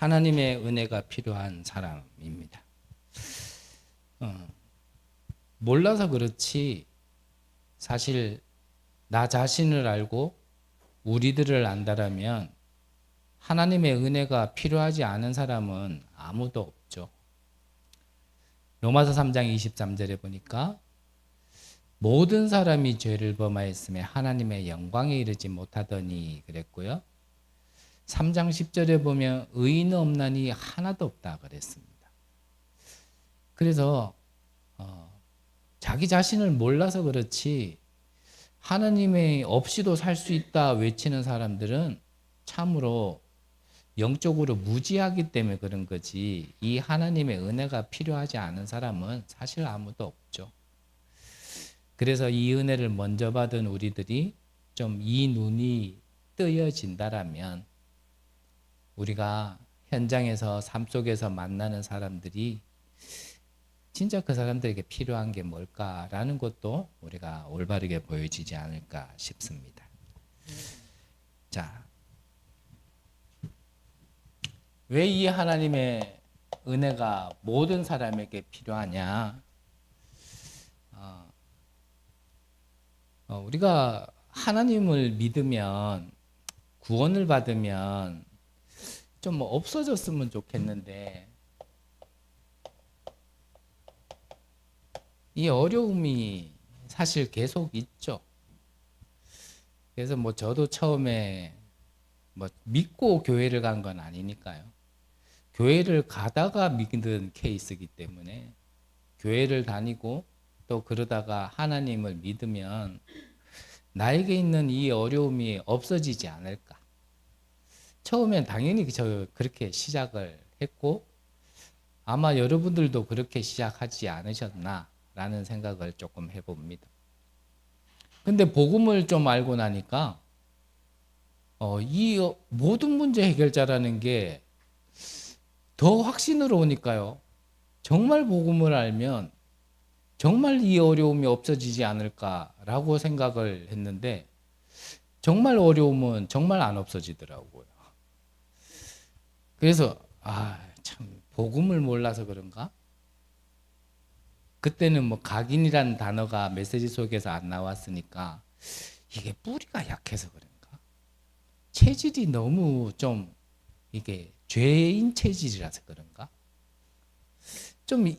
하나님의 은혜가 필요한 사람입니다. 몰라서 그렇지 사실 나 자신을 알고 우리들을 안다라면 하나님의 은혜가 필요하지 않은 사람은 아무도 없죠. 로마서 3장 23절에 보니까 모든 사람이 죄를 범하였으며 하나님의 영광에 이르지 못하더니 그랬고요. 3장 10절에 보면 의인은 없나니 하나도 없다 그랬습니다. 그래서 자기 자신을 몰라서 그렇지 하나님의 없이도 살 수 있다 외치는 사람들은 참으로 영적으로 무지하기 때문에 그런 거지, 이 하나님의 은혜가 필요하지 않은 사람은 사실 아무도 없죠. 그래서 이 은혜를 먼저 받은 우리들이 좀 이 눈이 뜨여진다라면 우리가 현장에서 삶 속에서 만나는 사람들이 진짜 그 사람들에게 필요한 게 뭘까라는 것도 우리가 올바르게 보여지지 않을까 싶습니다. 자, 왜 이 하나님의 은혜가 모든 사람에게 필요하냐? 우리가 하나님을 믿으면, 구원을 받으면 좀 뭐 없어졌으면 좋겠는데 이 어려움이 사실 계속 있죠. 그래서 뭐 저도 처음에 뭐 믿고 교회를 간 건 아니니까요. 교회를 가다가 믿는 케이스이기 때문에 교회를 다니고 또 그러다가 하나님을 믿으면 나에게 있는 이 어려움이 없어지지 않을까. 처음엔 당연히 그렇게 시작을 했고 아마 여러분들도 그렇게 시작하지 않으셨나라는 생각을 조금 해봅니다. 근데 복음을 좀 알고 나니까 이 모든 문제 해결자라는 게 더 확신으로 오니까요. 정말 복음을 알면 정말 이 어려움이 없어지지 않을까라고 생각을 했는데 정말 어려움은 정말 안 없어지더라고요. 그래서 참 복음을 몰라서 그런가? 그때는 뭐 각인이라는 단어가 메시지 속에서 안 나왔으니까 이게 뿌리가 약해서 그런가? 체질이 너무 좀 이게 죄인 체질이라서 그런가? 좀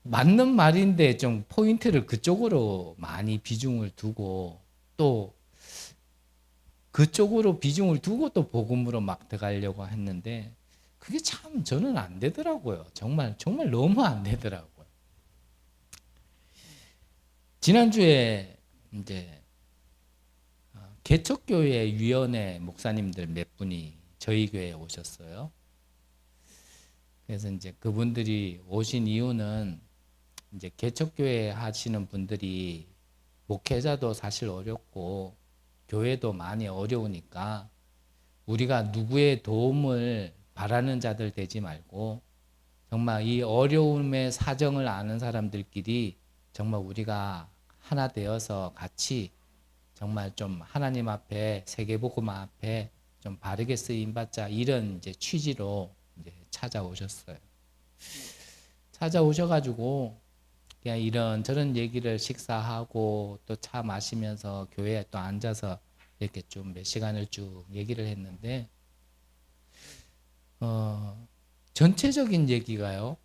맞는 말인데 좀 포인트를 그쪽으로 많이 비중을 두고 또 그쪽으로 비중을 두고 또 복음으로 막 들어가려고 했는데 그게 참 저는 안 되더라고요. 정말 너무 안 되더라고요. 지난주에 이제 개척교회 위원회 목사님들 몇 분이 저희 교회에 오셨어요. 그래서 이제 그분들이 오신 이유는 이제 개척교회 하시는 분들이 목회자도 사실 어렵고 교회도 많이 어려우니까 우리가 누구의 도움을 바라는 자들 되지 말고 정말 이 어려움의 사정을 아는 사람들끼리 정말 우리가 하나 되어서 같이 정말 좀 하나님 앞에 세계복음 앞에 좀 바르게 쓰임 받자, 이런 이제 취지로 이제 찾아오셨어요. 찾아오셔가지고 그냥 이런 저런 얘기를 식사하고 또 차 마시면서 교회에 또 앉아서 이렇게 좀 몇 시간을 쭉 얘기를 했는데 전체적인 얘기가요.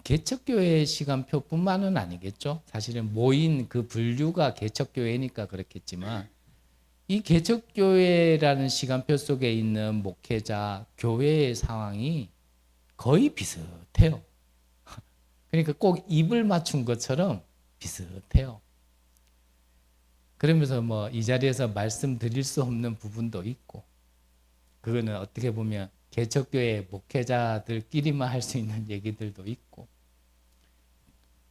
개척교회 시간표뿐만은 아니겠죠. 사실은 모인 그 분류가 개척교회니까 그렇겠지만 이 개척교회라는 시간표 속에 있는 목회자, 교회의 상황이 거의 비슷해요. 그러니까 꼭 입을 맞춘 것처럼 비슷해요. 그러면서 뭐 이 자리에서 말씀드릴 수 없는 부분도 있고, 그거는 어떻게 보면 개척교회 목회자들끼리만 할 수 있는 얘기들도 있고.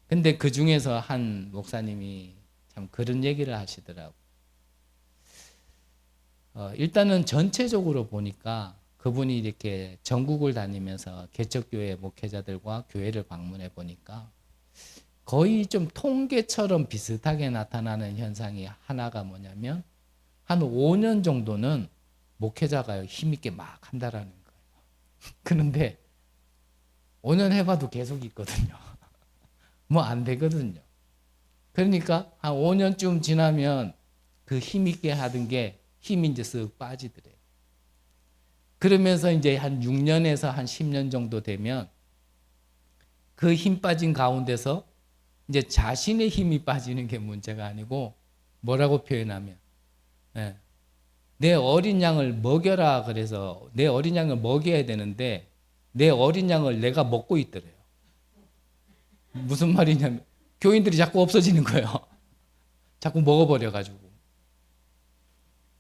근데 그 중에서 한 목사님이 참 그런 얘기를 하시더라고요. 일단은 전체적으로 보니까 그분이 이렇게 전국을 다니면서 개척교회 목회자들과 교회를 방문해 보니까 거의 좀 통계처럼 비슷하게 나타나는 현상이 하나가 뭐냐면 한 5년 정도는 목회자가 힘있게 막 한다라는 거예요. 그런데 5년 해봐도 계속 있거든요. 뭐 안 되거든요. 그러니까 한 5년쯤 지나면 그 힘있게 하던 게 힘이 이제 쓱 빠지더래요. 그러면서 이제 한 6년에서 한 10년 정도 되면 그 힘 빠진 가운데서 이제 자신의 힘이 빠지는 게 문제가 아니고 뭐라고 표현하면, 예, 내 어린 양을 먹여라 그래서 내 어린 양을 먹여야 되는데 내 어린 양을 내가 먹고 있더래요. 무슨 말이냐면 교인들이 자꾸 없어지는 거예요. 자꾸 먹어버려가지고.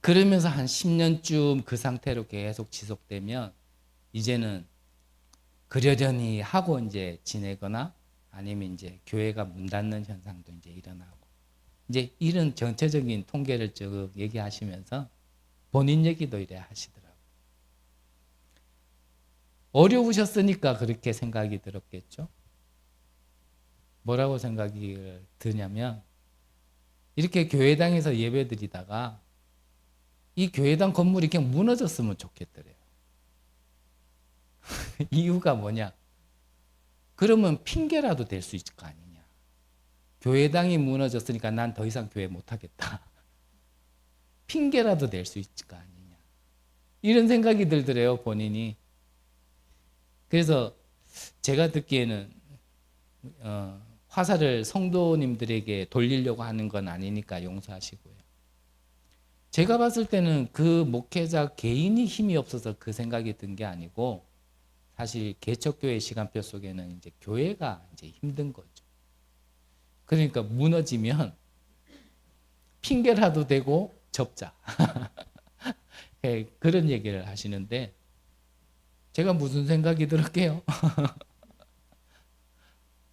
그러면서 한 10년쯤 그 상태로 계속 지속되면 이제는 그러려니 하고 이제 지내거나 아니면 이제 교회가 문 닫는 현상도 이제 일어나고, 이제 이런 전체적인 통계를 쭉 얘기하시면서 본인 얘기도 이래 하시더라고요. 어려우셨으니까 그렇게 생각이 들었겠죠. 뭐라고 생각이 드냐면, 이렇게 교회당에서 예배 드리다가 이 교회당 건물이 그냥 무너졌으면 좋겠더래요. 이유가 뭐냐? 그러면 핑계라도 될 수 있을 거 아니냐. 교회당이 무너졌으니까 난 더 이상 교회 못하겠다. 핑계라도 될 수 있을 거 아니냐. 이런 생각이 들더래요, 본인이. 그래서 제가 듣기에는 화살을 성도님들에게 돌리려고 하는 건 아니니까 용서하시고요. 제가 봤을 때는 그 목회자 개인이 힘이 없어서 그 생각이 든 게 아니고, 사실 개척교회 시간표 속에는 이제 교회가 이제 힘든 거죠. 그러니까 무너지면 핑계라도 대고 접자. 그런 얘기를 하시는데, 제가 무슨 생각이 들었게요?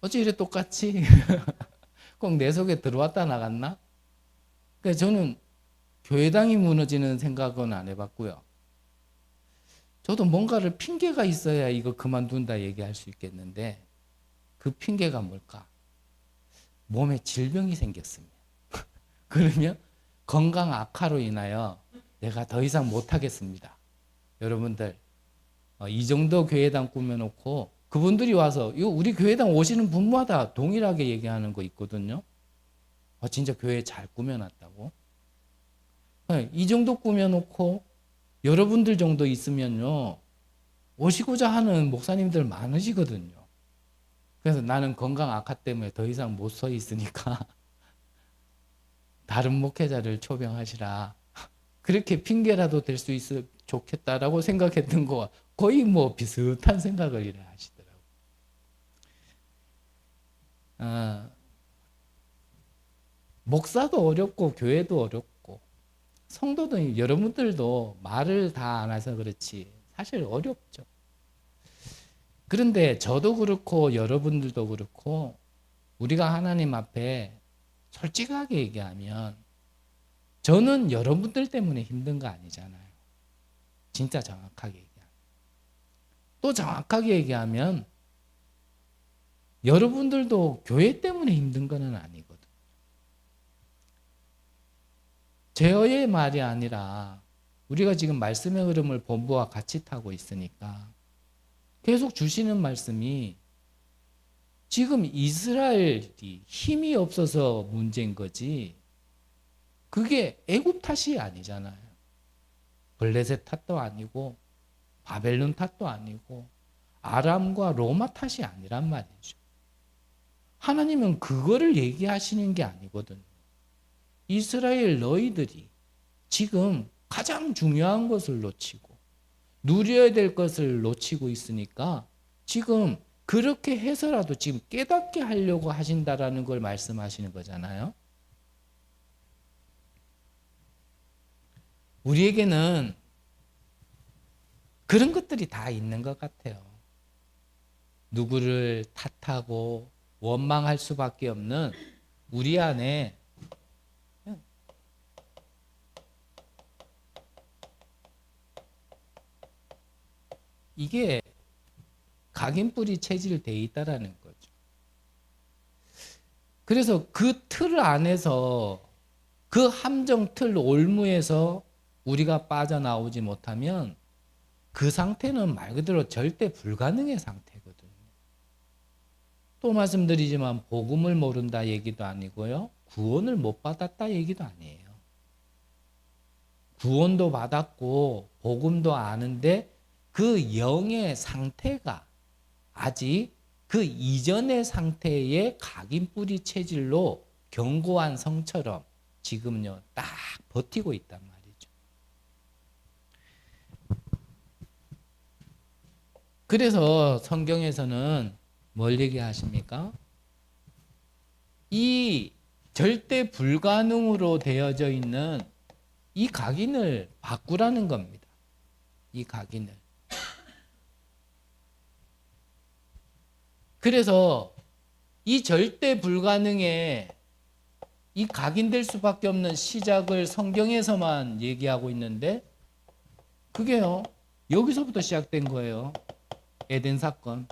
어째 이래 똑같이? 꼭 내 속에 들어왔다 나갔나? 그래서 저는 교회당이 무너지는 생각은 안 해봤고요. 저도 뭔가를 핑계가 있어야 이거 그만둔다 얘기할 수 있겠는데, 그 핑계가 뭘까? 몸에 질병이 생겼습니다. 그러면 건강 악화로 인하여 내가 더 이상 못하겠습니다. 여러분들, 이 정도 교회당 꾸며놓고 그분들이 와서 우리 교회당 오시는 분마다 동일하게 얘기하는 거 있거든요. 진짜 교회 잘 꾸며놨다고. 이 정도 꾸며놓고 여러분들 정도 있으면요, 오시고자 하는 목사님들 많으시거든요. 그래서 나는 건강 악화 때문에 더 이상 못 서 있으니까 다른 목회자를 초병하시라. 그렇게 핑계라도 될 수 있어 좋겠다라고 생각했던 거와 거의 뭐 비슷한 생각을 이래 하시더라고요. 목사도 어렵고 교회도 어렵고 성도도, 여러분들도 말을 다 안 해서 그렇지 사실 어렵죠. 그런데 저도 그렇고 여러분들도 그렇고 우리가 하나님 앞에 솔직하게 얘기하면 저는 여러분들 때문에 힘든 거 아니잖아요. 진짜 정확하게 얘기하면. 또 정확하게 얘기하면 여러분들도 교회 때문에 힘든 거는 아니거든요. 제어의 말이 아니라 우리가 지금 말씀의 흐름을 본부와 같이 타고 있으니까 계속 주시는 말씀이 지금 이스라엘이 힘이 없어서 문제인 거지 그게 애굽 탓이 아니잖아요. 블레셋 탓도 아니고 바벨론 탓도 아니고 아람과 로마 탓이 아니란 말이죠. 하나님은 그거를 얘기하시는 게 아니거든요. 이스라엘 너희들이 지금 가장 중요한 것을 놓치고 누려야 될 것을 놓치고 있으니까 지금 그렇게 해서라도 지금 깨닫게 하려고 하신다라는 걸 말씀하시는 거잖아요. 우리에게는 그런 것들이 다 있는 것 같아요. 누구를 탓하고 원망할 수밖에 없는 우리 안에 이게 각인뿌리 체질되어 있다라는 거죠. 그래서 그 틀 안에서 그 함정 틀 올무에서 우리가 빠져나오지 못하면 그 상태는 말 그대로 절대 불가능의 상태거든요. 또 말씀드리지만 복음을 모른다 얘기도 아니고요. 구원을 못 받았다 얘기도 아니에요. 구원도 받았고 복음도 아는데 그 영의 상태가 아직 그 이전의 상태의 각인뿌리 체질로 견고한 성처럼 지금요 딱 버티고 있단 말이죠. 그래서 성경에서는 뭘 얘기하십니까? 이 절대 불가능으로 되어져 있는 이 각인을 바꾸라는 겁니다. 이 각인을. 그래서 이 절대 불가능에 이 각인될 수밖에 없는 시작을 성경에서만 얘기하고 있는데 그게요 여기서부터 시작된 거예요. 에덴 사건.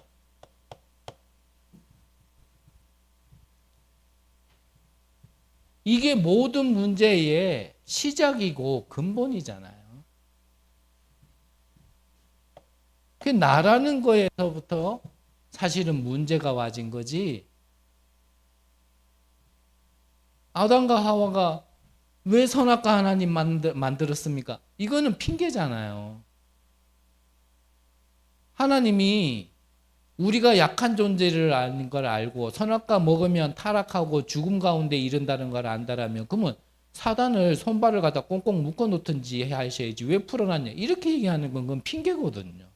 이게 모든 문제의 시작이고 근본이잖아요. 그 나라는 거에서부터 사실은 문제가 와진 거지. 아담과 하와가 왜 선악과 하나님 만들었습니까? 이거는 핑계잖아요. 하나님이 우리가 약한 존재를 아는 걸 알고 선악과 먹으면 타락하고 죽음 가운데 이른다는 걸 안다라면 그러면 사단을 손발을 갖다 꽁꽁 묶어 놓든지 하셔야지 왜 풀어놨냐 이렇게 얘기하는 건 그건 핑계거든요.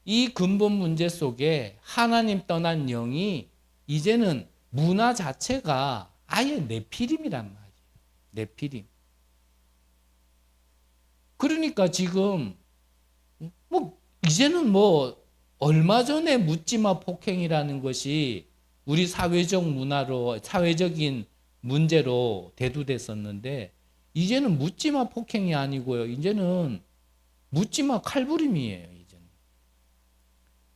이 근본 문제 속에 하나님 떠난 영이 이제는 문화 자체가 아예 네피림이란 말이에요. 네피림. 그러니까 지금 뭐 이제는 뭐 얼마 전에 묻지마 폭행이라는 것이 우리 사회적 문화로 사회적인 문제로 대두됐었는데 이제는 묻지마 폭행이 아니고요. 이제는 묻지마 칼부림이에요. 이제는.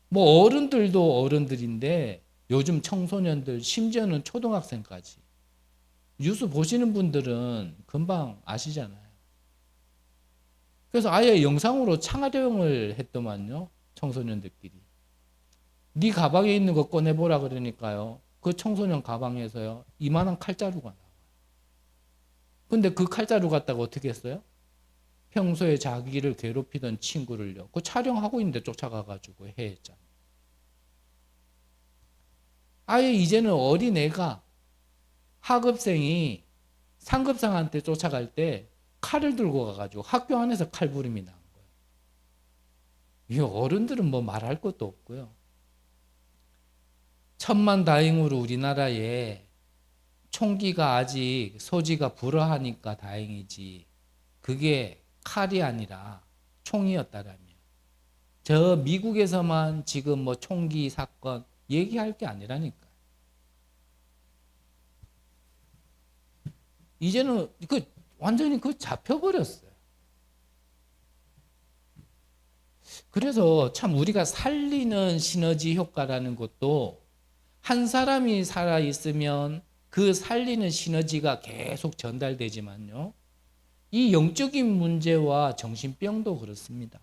뭐 어른들도 어른들인데 요즘 청소년들 심지어는 초등학생까지 뉴스 보시는 분들은 금방 아시잖아요. 그래서 아예 영상으로 창화대응을 했더만요. 청소년들끼리. 네 가방에 있는 거 꺼내보라 그러니까요. 그 청소년 가방에서요. 이만한 칼자루가 나와요. 근데 그 칼자루 갖다가 어떻게 했어요? 평소에 자기를 괴롭히던 친구를요. 그 촬영하고 있는데 쫓아가가지고 해했잖아요. 아예 이제는 어린애가 하급생이 상급상한테 쫓아갈 때 칼을 들고 가가지고 학교 안에서 칼부림이 난 거예요. 이 어른들은 뭐 말할 것도 없고요. 천만다행으로 우리나라에 총기가 아직 소지가 불허하니까 다행이지. 그게 칼이 아니라 총이었다라면 저 미국에서만 지금 뭐 총기 사건 얘기할 게 아니라니까. 이제는 그 완전히 그 잡혀버렸어요. 그래서 참 우리가 살리는 시너지 효과라는 것도 한 사람이 살아있으면 그 살리는 시너지가 계속 전달되지만요. 이 영적인 문제와 정신병도 그렇습니다.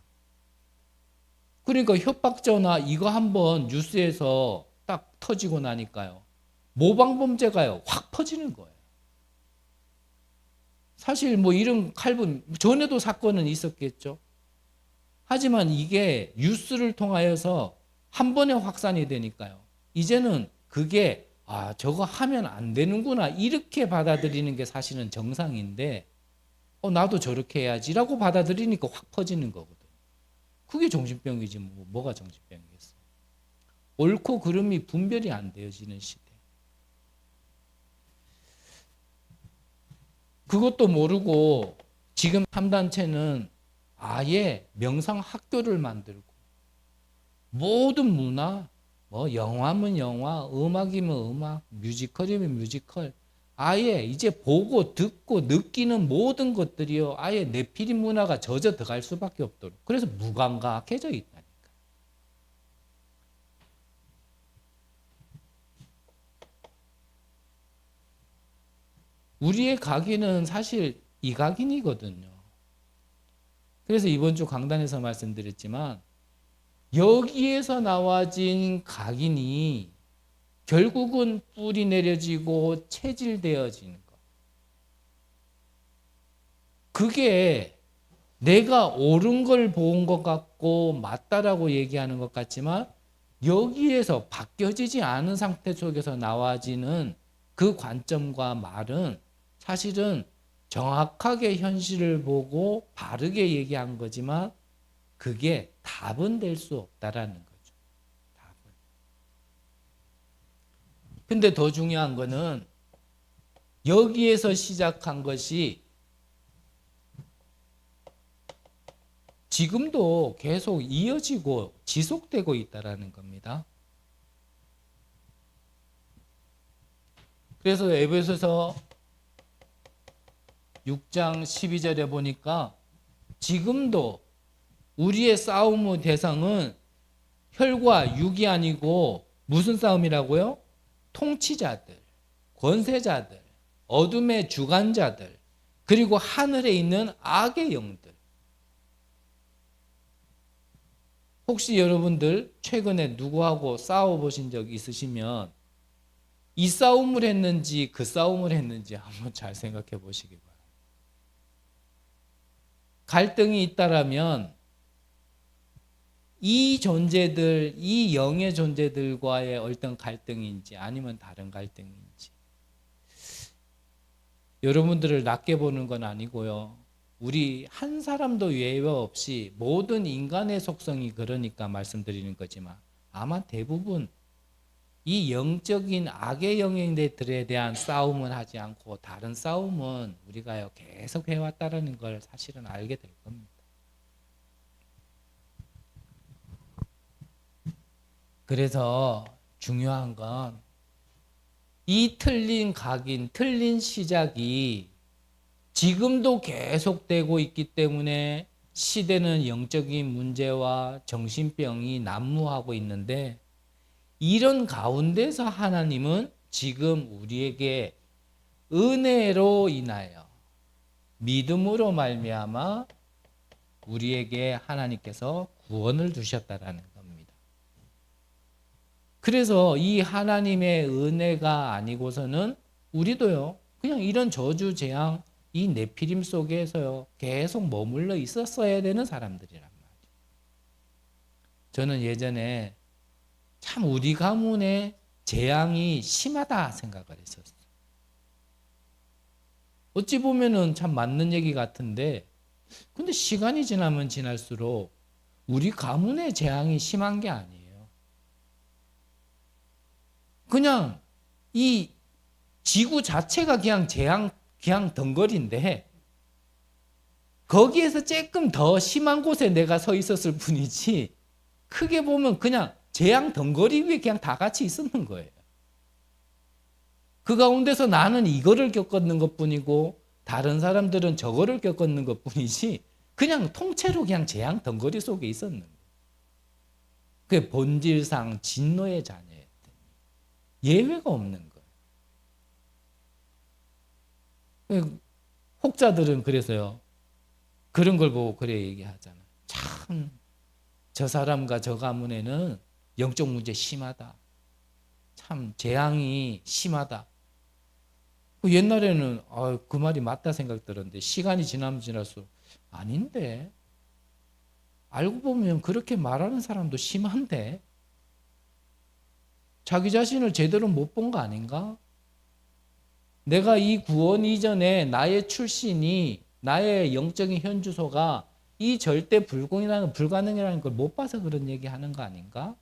그러니까 협박전화 이거 한번 뉴스에서 딱 터지고 나니까요. 모방범죄가요. 확 퍼지는 거예요. 사실 뭐 이런 칼분 전에도 사건은 있었겠죠. 하지만 이게 뉴스를 통하여서 한 번에 확산이 되니까요. 이제는 그게 저거 하면 안 되는구나 이렇게 받아들이는 게 사실은 정상인데 나도 저렇게 해야지라고 받아들이니까 확 퍼지는 거거든. 그게 정신병이지 뭐가 정신병이겠어. 옳고 그름이 분별이 안 되어지는 시대. 그것도 모르고 지금 3단체는 아예 명상학교를 만들고 모든 문화, 뭐 영화면 영화, 음악이면 음악, 뮤지컬이면 뮤지컬 아예 이제 보고 듣고 느끼는 모든 것들이요 아예 내피리 문화가 젖어 들어갈 수밖에 없도록 그래서 무감각해져 있다니까. 우리의 각인은 사실 이 각인이거든요. 그래서 이번 주 강단에서 말씀드렸지만 여기에서 나와진 각인이 결국은 뿌리 내려지고 체질되어지는 것. 그게 내가 옳은 걸 본 것 같고 맞다라고 얘기하는 것 같지만 여기에서 바뀌어지지 않은 상태 속에서 나와지는 그 관점과 말은 사실은 정확하게 현실을 보고 바르게 얘기한 거지만 그게 답은 될 수 없다라는 거죠. 답은. 근데 더 중요한 거는 여기에서 시작한 것이 지금도 계속 이어지고 지속되고 있다라는 겁니다. 그래서 에베소서 6장 12절에 보니까 지금도 우리의 싸움의 대상은 혈과 육이 아니고 무슨 싸움이라고요? 통치자들, 권세자들, 어둠의 주관자들, 그리고 하늘에 있는 악의 영들. 혹시 여러분들 최근에 누구하고 싸워보신 적 있으시면 이 싸움을 했는지 그 싸움을 했는지 한번 잘 생각해 보시기 바랍니다. 갈등이 있다라면 이 존재들, 이 영의 존재들과의 어떤 갈등인지 아니면 다른 갈등인지 여러분들을 낮게 보는 건 아니고요. 우리 한 사람도 예외 없이 모든 인간의 속성이 그러니까 말씀드리는 거지만 아마 대부분 이 영적인 악의 영역들에 대한 싸움은 하지 않고 다른 싸움은 우리가 계속 해왔다는 걸 사실은 알게 될 겁니다. 그래서 중요한 건 이 틀린 각인, 틀린 시작이 지금도 계속되고 있기 때문에 시대는 영적인 문제와 정신병이 난무하고 있는데 이런 가운데서 하나님은 지금 우리에게 은혜로 인하여 믿음으로 말미암아 우리에게 하나님께서 구원을 주셨다라는 겁니다. 그래서 이 하나님의 은혜가 아니고서는 우리도요 그냥 이런 저주 재앙 이 네피림 속에서요 계속 머물러 있었어야 되는 사람들이란 말이에요. 저는 예전에 참 우리 가문의 재앙이 심하다 생각을 했었어요. 어찌 보면은 참 맞는 얘기 같은데 근데 시간이 지나면 지날수록 우리 가문의 재앙이 심한 게 아니에요. 그냥 이 지구 자체가 그냥 재앙 그냥 덩거리인데 거기에서 조금 더 심한 곳에 내가 서 있었을 뿐이지 크게 보면 그냥 재앙 덩거리 위에 그냥 다 같이 있었는 거예요. 그 가운데서 나는 이거를 겪었는 것뿐이고 다른 사람들은 저거를 겪었는 것뿐이지 그냥 통째로 그냥 재앙 덩거리 속에 있었는 거예요. 그게 본질상 진노의 자녀예요. 예외가 없는 거예요. 혹자들은 그래서요. 그런 걸 보고 그래 얘기하잖아요. 참 저 사람과 저 가문에는 영적 문제 심하다. 참 재앙이 심하다. 옛날에는 그 말이 맞다 생각 들었는데 시간이 지나면 지날수록 아닌데 알고 보면 그렇게 말하는 사람도 심한데 자기 자신을 제대로 못 본 거 아닌가? 내가 이 구원 이전에 나의 출신이 나의 영적인 현주소가 이 절대 불가능이라는 걸 못 봐서 그런 얘기 하는 거 아닌가?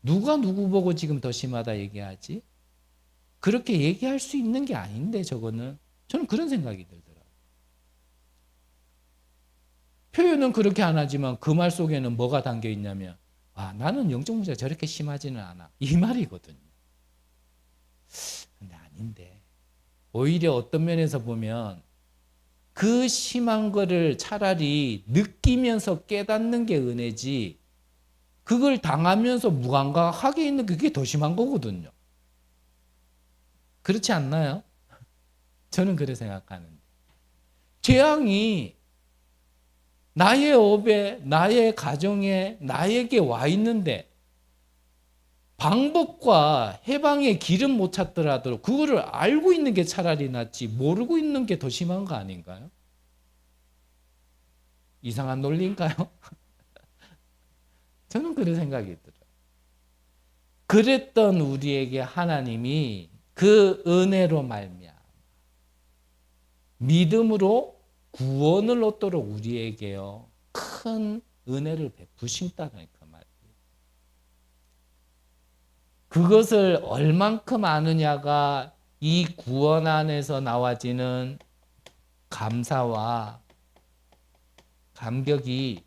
누가 누구 보고 지금 더 심하다 얘기하지? 그렇게 얘기할 수 있는 게 아닌데 저거는 저는 그런 생각이 들더라고요. 표현은 그렇게 안 하지만 그 말 속에는 뭐가 담겨 있냐면 나는 영적 문제가 저렇게 심하지는 않아. 이 말이거든요. 근데 아닌데 오히려 어떤 면에서 보면 그 심한 거를 차라리 느끼면서 깨닫는 게 은혜지 그걸 당하면서 무감각하게 있는 그게 더 심한 거거든요. 그렇지 않나요? 저는 그렇게 생각하는데 재앙이 나의 업에, 나의 가정에, 나에게 와 있는데 방법과 해방의 길은 못 찾더라도 그거를 알고 있는 게 차라리 낫지 모르고 있는 게 더 심한 거 아닌가요? 이상한 논리인가요? 저는 그런 생각이 들어요. 그랬던 우리에게 하나님이 그 은혜로 말미암아 믿음으로 구원을 얻도록 우리에게요 큰 은혜를 베푸신다는 그 말이에요. 그것을 얼만큼 아느냐가 이 구원 안에서 나와지는 감사와 감격이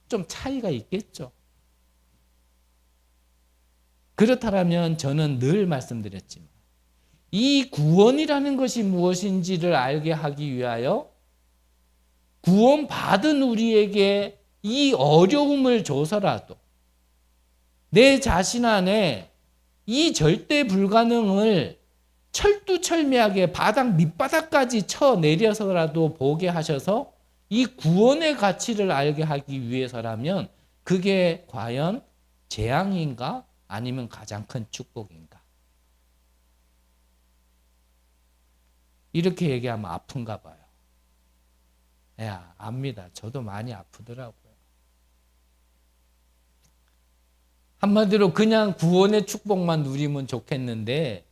좀 차이가 있겠죠. 그렇다면 저는 늘 말씀드렸지만 이 구원이라는 것이 무엇인지를 알게 하기 위하여 구원받은 우리에게 이 어려움을 줘서라도 내 자신 안에 이 절대 불가능을 철두철미하게 바닥 밑바닥까지 쳐내려서라도 보게 하셔서 이 구원의 가치를 알게 하기 위해서라면 그게 과연 재앙인가 아니면 가장 큰 축복인가? 이렇게 얘기하면 아픈가 봐요. 야, 압니다. 저도 많이 아프더라고요. 한마디로 그냥 구원의 축복만 누리면 좋겠는데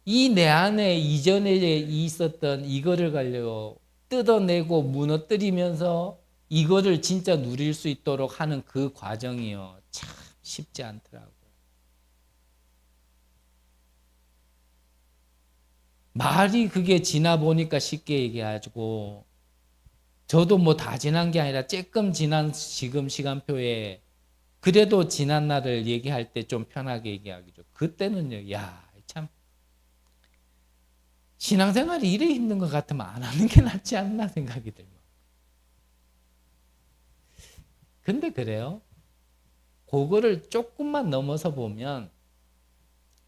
이 내 안에 이전에 있었던 이거를 가지고 뜯어내고 무너뜨리면서 이거를 진짜 누릴 수 있도록 하는 그 과정이요. 참 쉽지 않더라고요. 말이 그게 지나 보니까 쉽게 얘기하고 저도 뭐 다 지난 게 아니라 조금 지난 지금 시간표에 그래도 지난 날을 얘기할 때 좀 편하게 얘기하기죠. 그때는요. 야, 참 신앙생활이 이래 힘든 것 같으면 안 하는 게 낫지 않나 생각이 들고. 근데 그래요. 그거를 조금만 넘어서 보면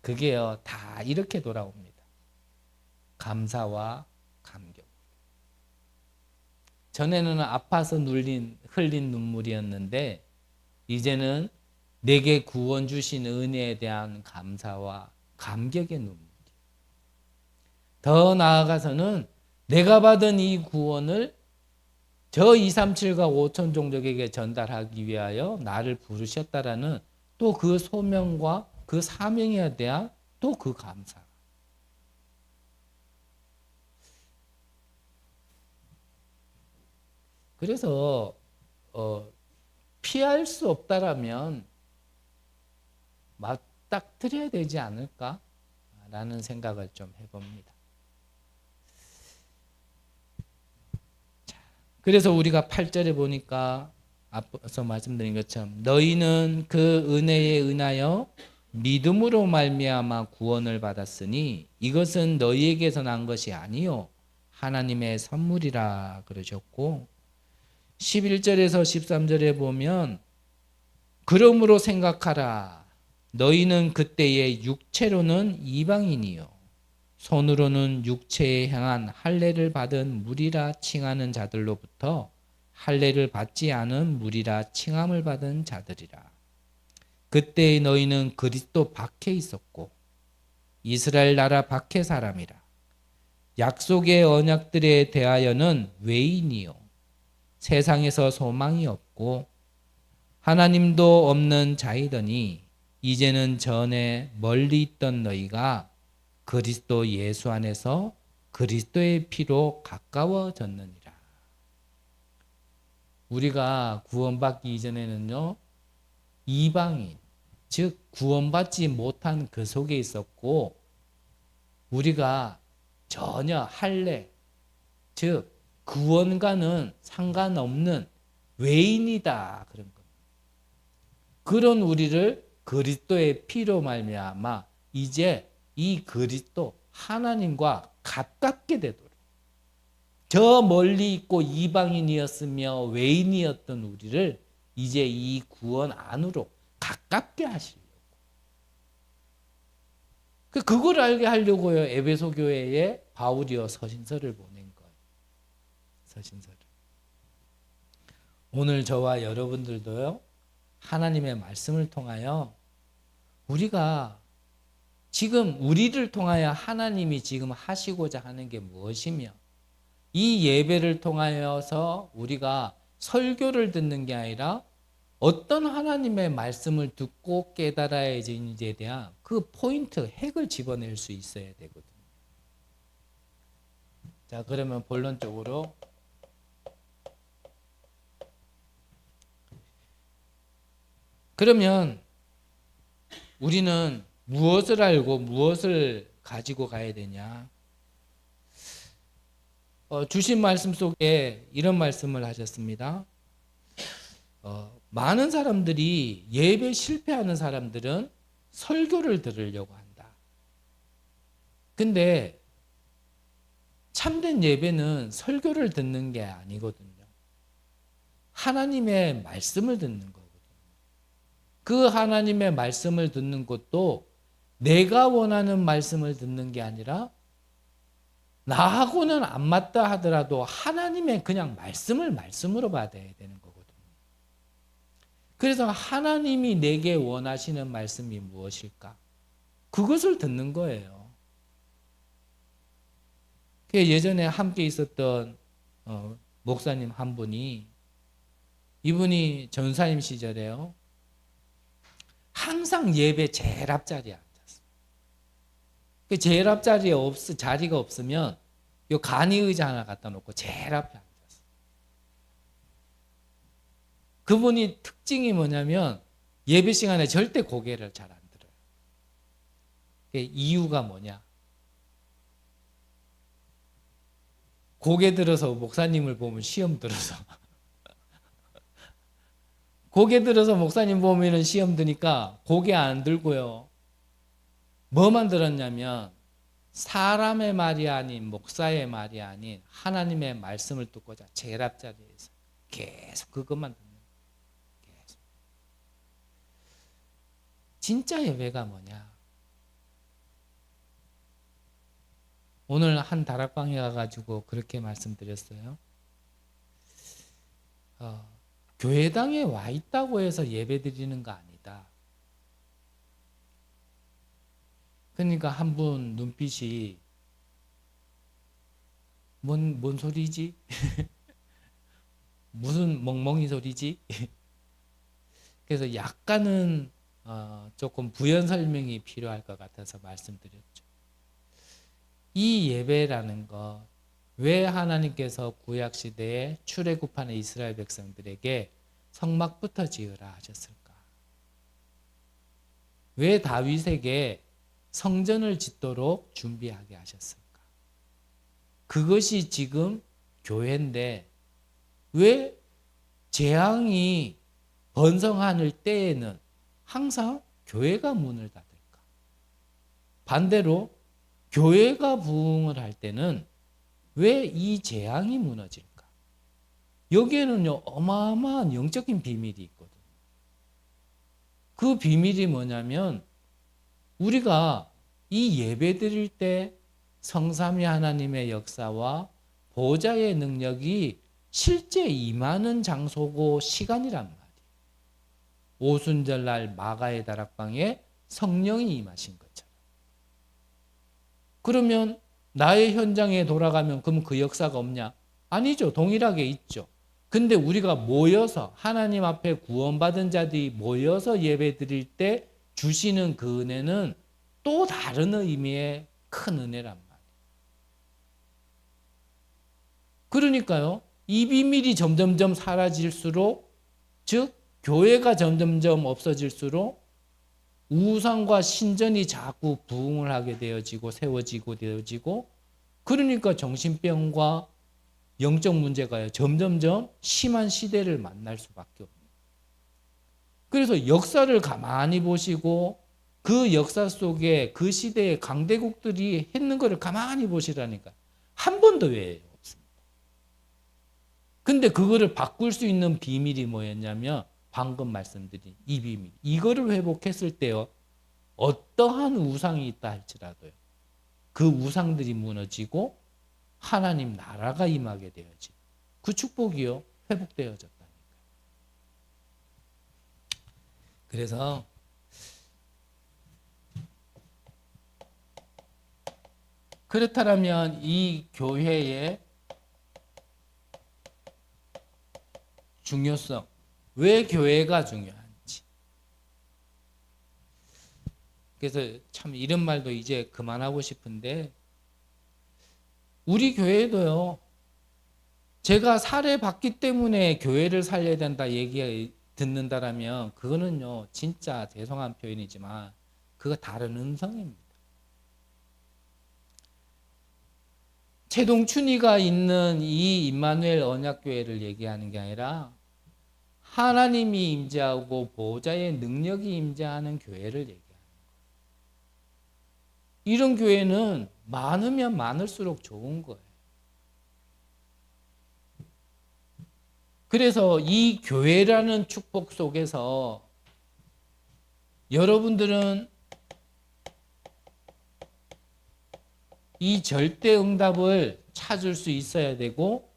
그게요. 다 이렇게 돌아옵니다. 감사와 감격. 전에는 아파서 흘린 눈물이었는데 이제는 내게 구원 주신 은혜에 대한 감사와 감격의 눈물. 더 나아가서는 내가 받은 이 구원을 저 237과 5천 종족에게 전달하기 위하여 나를 부르셨다라는 또 그 소명과 그 사명에 대한 또 그 감사. 그래서 피할 수 없다라면 맞닥뜨려야 되지 않을까라는 생각을 좀 해봅니다. 그래서 우리가 8절에 보니까 앞서 말씀드린 것처럼 너희는 그 은혜에 은하여 믿음으로 말미암아 구원을 받았으니 이것은 너희에게서 난 것이 아니요 하나님의 선물이라 그러셨고 11절에서 13절에 보면 그러므로 생각하라 너희는 그때의 육체로는 이방인이요 손으로는 육체에 향한 할례를 받은 무리라 칭하는 자들로부터 할례를 받지 않은 무리라 칭함을 받은 자들이라. 그때 너희는 그리스도 밖에 있었고 이스라엘 나라 밖의 사람이라. 약속의 언약들에 대하여는 외인이요 세상에서 소망이 없고 하나님도 없는 자이더니 이제는 전에 멀리 있던 너희가 그리스도 예수 안에서 그리스도의 피로 가까워졌느니라. 우리가 구원받기 이전에는요, 이방인, 즉 구원받지 못한 그 속에 있었고 우리가 전혀 할례, 즉 구원과는 상관없는 외인이다 그런 겁니다. 그런 우리를 그리스도의 피로 말미암아 이제 이 그리스도 하나님과 가깝게 되도록 저 멀리 있고 이방인이었으며 외인이었던 우리를 이제 이 구원 안으로 가깝게 하시려고 그걸 알게 하려고요. 에베소 교회에 바울이요 서신서를 보낸 거예요. 서신서를. 오늘 저와 여러분들도요. 하나님의 말씀을 통하여 우리가 지금 우리를 통하여 하나님이 지금 하시고자 하는 게 무엇이며 이 예배를 통하여서 우리가 설교를 듣는 게 아니라 어떤 하나님의 말씀을 듣고 깨달아야 되는지에 대한 그 포인트, 핵을 집어낼 수 있어야 되거든요. 자, 그러면 본론적으로 그러면 우리는 무엇을 알고 무엇을 가지고 가야 되냐? 주신 말씀 속에 이런 말씀을 하셨습니다. 많은 사람들이 예배 실패하는 사람들은 설교를 들으려고 한다. 근데 참된 예배는 설교를 듣는 게 아니거든요. 하나님의 말씀을 듣는 거거든요. 그 하나님의 말씀을 듣는 것도 내가 원하는 말씀을 듣는 게 아니라 나하고는 안 맞다 하더라도 하나님의 그냥 말씀을 말씀으로 받아야 되는 거거든요. 그래서 하나님이 내게 원하시는 말씀이 무엇일까? 그것을 듣는 거예요. 예전에 함께 있었던 목사님 한 분이 이분이 전사님 시절에요. 항상 예배 제일 앞자리에 앉았어요. 그 제일 앞자리에 자리가 없으면 요 간이 의자 하나 갖다 놓고 제일 앞에 앉았어요. 그분이 특징이 뭐냐면 예배 시간에 절대 고개를 잘 안 들어요. 그 이유가 뭐냐? 고개 들어서 목사님을 보면 시험 들어서 고개 들어서 목사님 보면은 시험 드니까 고개 안 들고요. 뭐만 들었냐면 사람의 말이 아닌 목사의 말이 아닌 하나님의 말씀을 듣고자 제일 앞자리에서 계속 그것만 듣는 거예요. 계속. 진짜 예배가 뭐냐? 오늘 한 다락방에 가가지고 그렇게 말씀드렸어요. 교회당에 와 있다고 해서 예배 드리는 거 아니다. 그러니까 한 분 눈빛이 뭔 소리지? 무슨 멍멍이 소리지? 그래서 약간은 조금 부연 설명이 필요할 것 같아서 말씀드렸죠. 이 예배라는 것, 왜 하나님께서 구약 시대에 출애굽하는 이스라엘 백성들에게 성막부터 지으라 하셨을까? 왜 다윗에게 성전을 짓도록 준비하게 하셨을까? 그것이 지금 교회인데 왜 재앙이 번성하는 때에는 항상 교회가 문을 닫을까? 반대로 교회가 부흥을 할 때는 왜 이 재앙이 무너질까? 여기에는요, 어마어마한 영적인 비밀이 있거든요. 그 비밀이 뭐냐면 우리가 이 예배 드릴 때 성삼위 하나님의 역사와 보좌의 능력이 실제 임하는 장소고 시간이란 말이에요. 오순절날 마가의 다락방에 성령이 임하신 것처럼. 그러면 나의 현장에 돌아가면 그럼 그 역사가 없냐? 아니죠. 동일하게 있죠. 근데 우리가 모여서 하나님 앞에 구원받은 자들이 모여서 예배 드릴 때 주시는 그 은혜는 또 다른 의미의 큰 은혜란 말이에요. 그러니까요. 이 비밀이 점점점 사라질수록, 즉 교회가 점점점 없어질수록 우상과 신전이 자꾸 부흥을 하게 되어지고 세워지고 되어지고, 그러니까 정신병과 영적 문제가 점점점 심한 시대를 만날 수밖에 없는. 그래서 역사를 가만히 보시고 그 역사 속에 그 시대의 강대국들이 했는 것을 가만히 보시라니까 한 번도 왜 없습니다. 근데 그거를 바꿀 수 있는 비밀이 뭐였냐면 방금 말씀드린 이 비밀. 이거를 회복했을 때요, 어떠한 우상이 있다 할지라도요. 그 우상들이 무너지고 하나님 나라가 임하게 되어지. 그 축복이요. 회복되어졌다니까요. 그래서 그렇다면 이 교회의 중요성, 왜 교회가 중요한지. 그래서 참 이런 말도 이제 그만하고 싶은데, 우리 교회도요, 제가 살해받기 때문에 교회를 살려야 된다 얘기 듣는다라면 그거는요 진짜 죄송한 표현이지만 그거 다른 음성입니다. 최동춘이가 있는 이 임마누엘 언약교회를 얘기하는 게 아니라 하나님이 임재하고 보호자의 능력이 임재하는 교회를 얘기하는 거예요. 이런 교회는 많으면 많을수록 좋은 거예요. 그래서 이 교회라는 축복 속에서 여러분들은 이 절대 응답을 찾을 수 있어야 되고,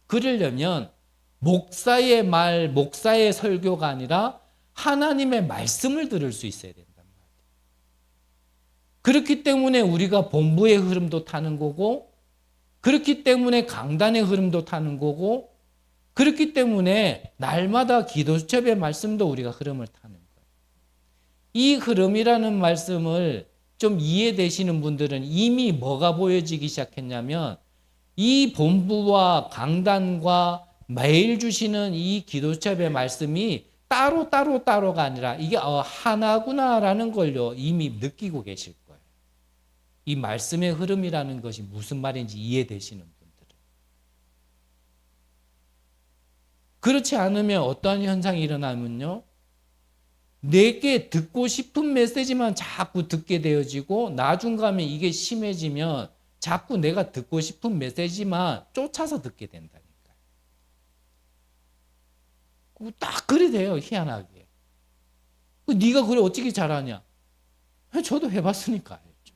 그러려면 목사의 말, 목사의 설교가 아니라 하나님의 말씀을 들을 수 있어야 된단 말이에요. 그렇기 때문에 우리가 본부의 흐름도 타는 거고, 그렇기 때문에 강단의 흐름도 타는 거고, 그렇기 때문에 날마다 기도수첩의 말씀도 우리가 흐름을 타는 거예요. 이 흐름이라는 말씀을 좀 이해되시는 분들은 이미 뭐가 보여지기 시작했냐면, 이 본부와 강단과 매일 주시는 이 기도수첩의 말씀이 따로가 아니라 이게 하나구나라는 걸요 이미 느끼고 계실 거예요. 이 말씀의 흐름이라는 것이 무슨 말인지 이해되시는 분들은. 그렇지 않으면 어떠한 현상이 일어나면요, 내게 듣고 싶은 메시지만 자꾸 듣게 되어지고, 나중 가면 이게 심해지면 자꾸 내가 듣고 싶은 메시지만 쫓아서 듣게 된다니까요. 딱 그래 돼요, 희한하게. 네가 그래 어떻게 잘하냐? 저도 해봤으니까 알죠.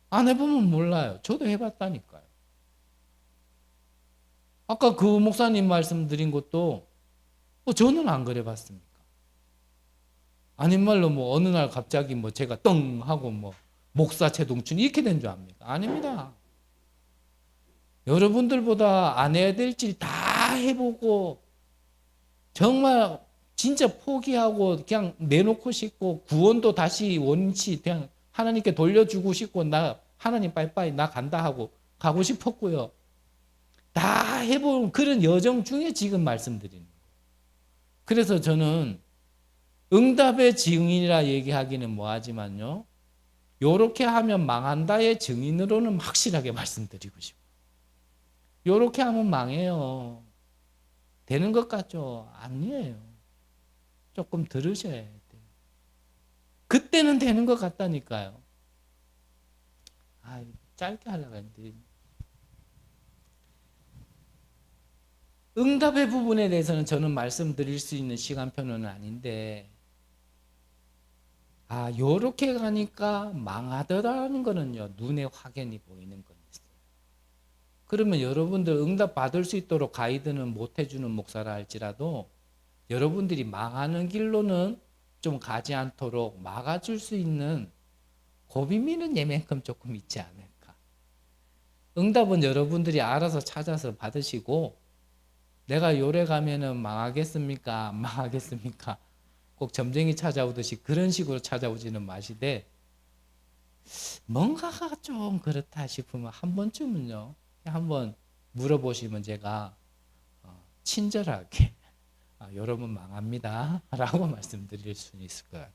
안 해보면 몰라요. 저도 해봤다니까요. 아까 그 목사님 말씀드린 것도 저는 안 그래 봤습니까? 아닌 말로 어느 날 갑자기 제가 떵 하고 목사 최동춘 이렇게 된 줄 압니까? 아닙니다. 여러분들보다 안 해야 될 일 다 해보고 정말 진짜 포기하고 그냥 내놓고 싶고 구원도 다시 원치 그냥 하나님께 돌려주고 싶고 나 하나님 빠이빠이 나 간다 하고 가고 싶었고요. 다 해본 그런 여정 중에 지금 말씀드리는 거예요. 그래서 저는 응답의 증인이라 얘기하기는 뭐하지만요, 요렇게 하면 망한다의 증인으로는 확실하게 말씀드리고 싶어요. 요렇게 하면 망해요. 되는 것 같죠? 아니에요. 조금 들으셔야 돼요. 그때는 되는 것 같다니까요. 짧게 하려고 했는데. 응답의 부분에 대해서는 저는 말씀드릴 수 있는 시간표는 아닌데, 요렇게 가니까 망하더라는 거는요, 눈에 확연히 보이는 건 있어요. 그러면 여러분들 응답 받을 수 있도록 가이드는 못 해주는 목사라 할지라도 여러분들이 망하는 길로는 좀 가지 않도록 막아줄 수 있는 고비미는 얘만큼 조금 있지 않을까. 응답은 여러분들이 알아서 찾아서 받으시고, 내가 요래 가면은 망하겠습니까? 안 망하겠습니까? 꼭 점쟁이 찾아오듯이 그런 식으로 찾아오지는 마시되, 뭔가가 좀 그렇다 싶으면 한 번쯤은요, 한번 물어보시면 제가 친절하게 여러분 망합니다 라고 말씀드릴 수 있을 것 같아요.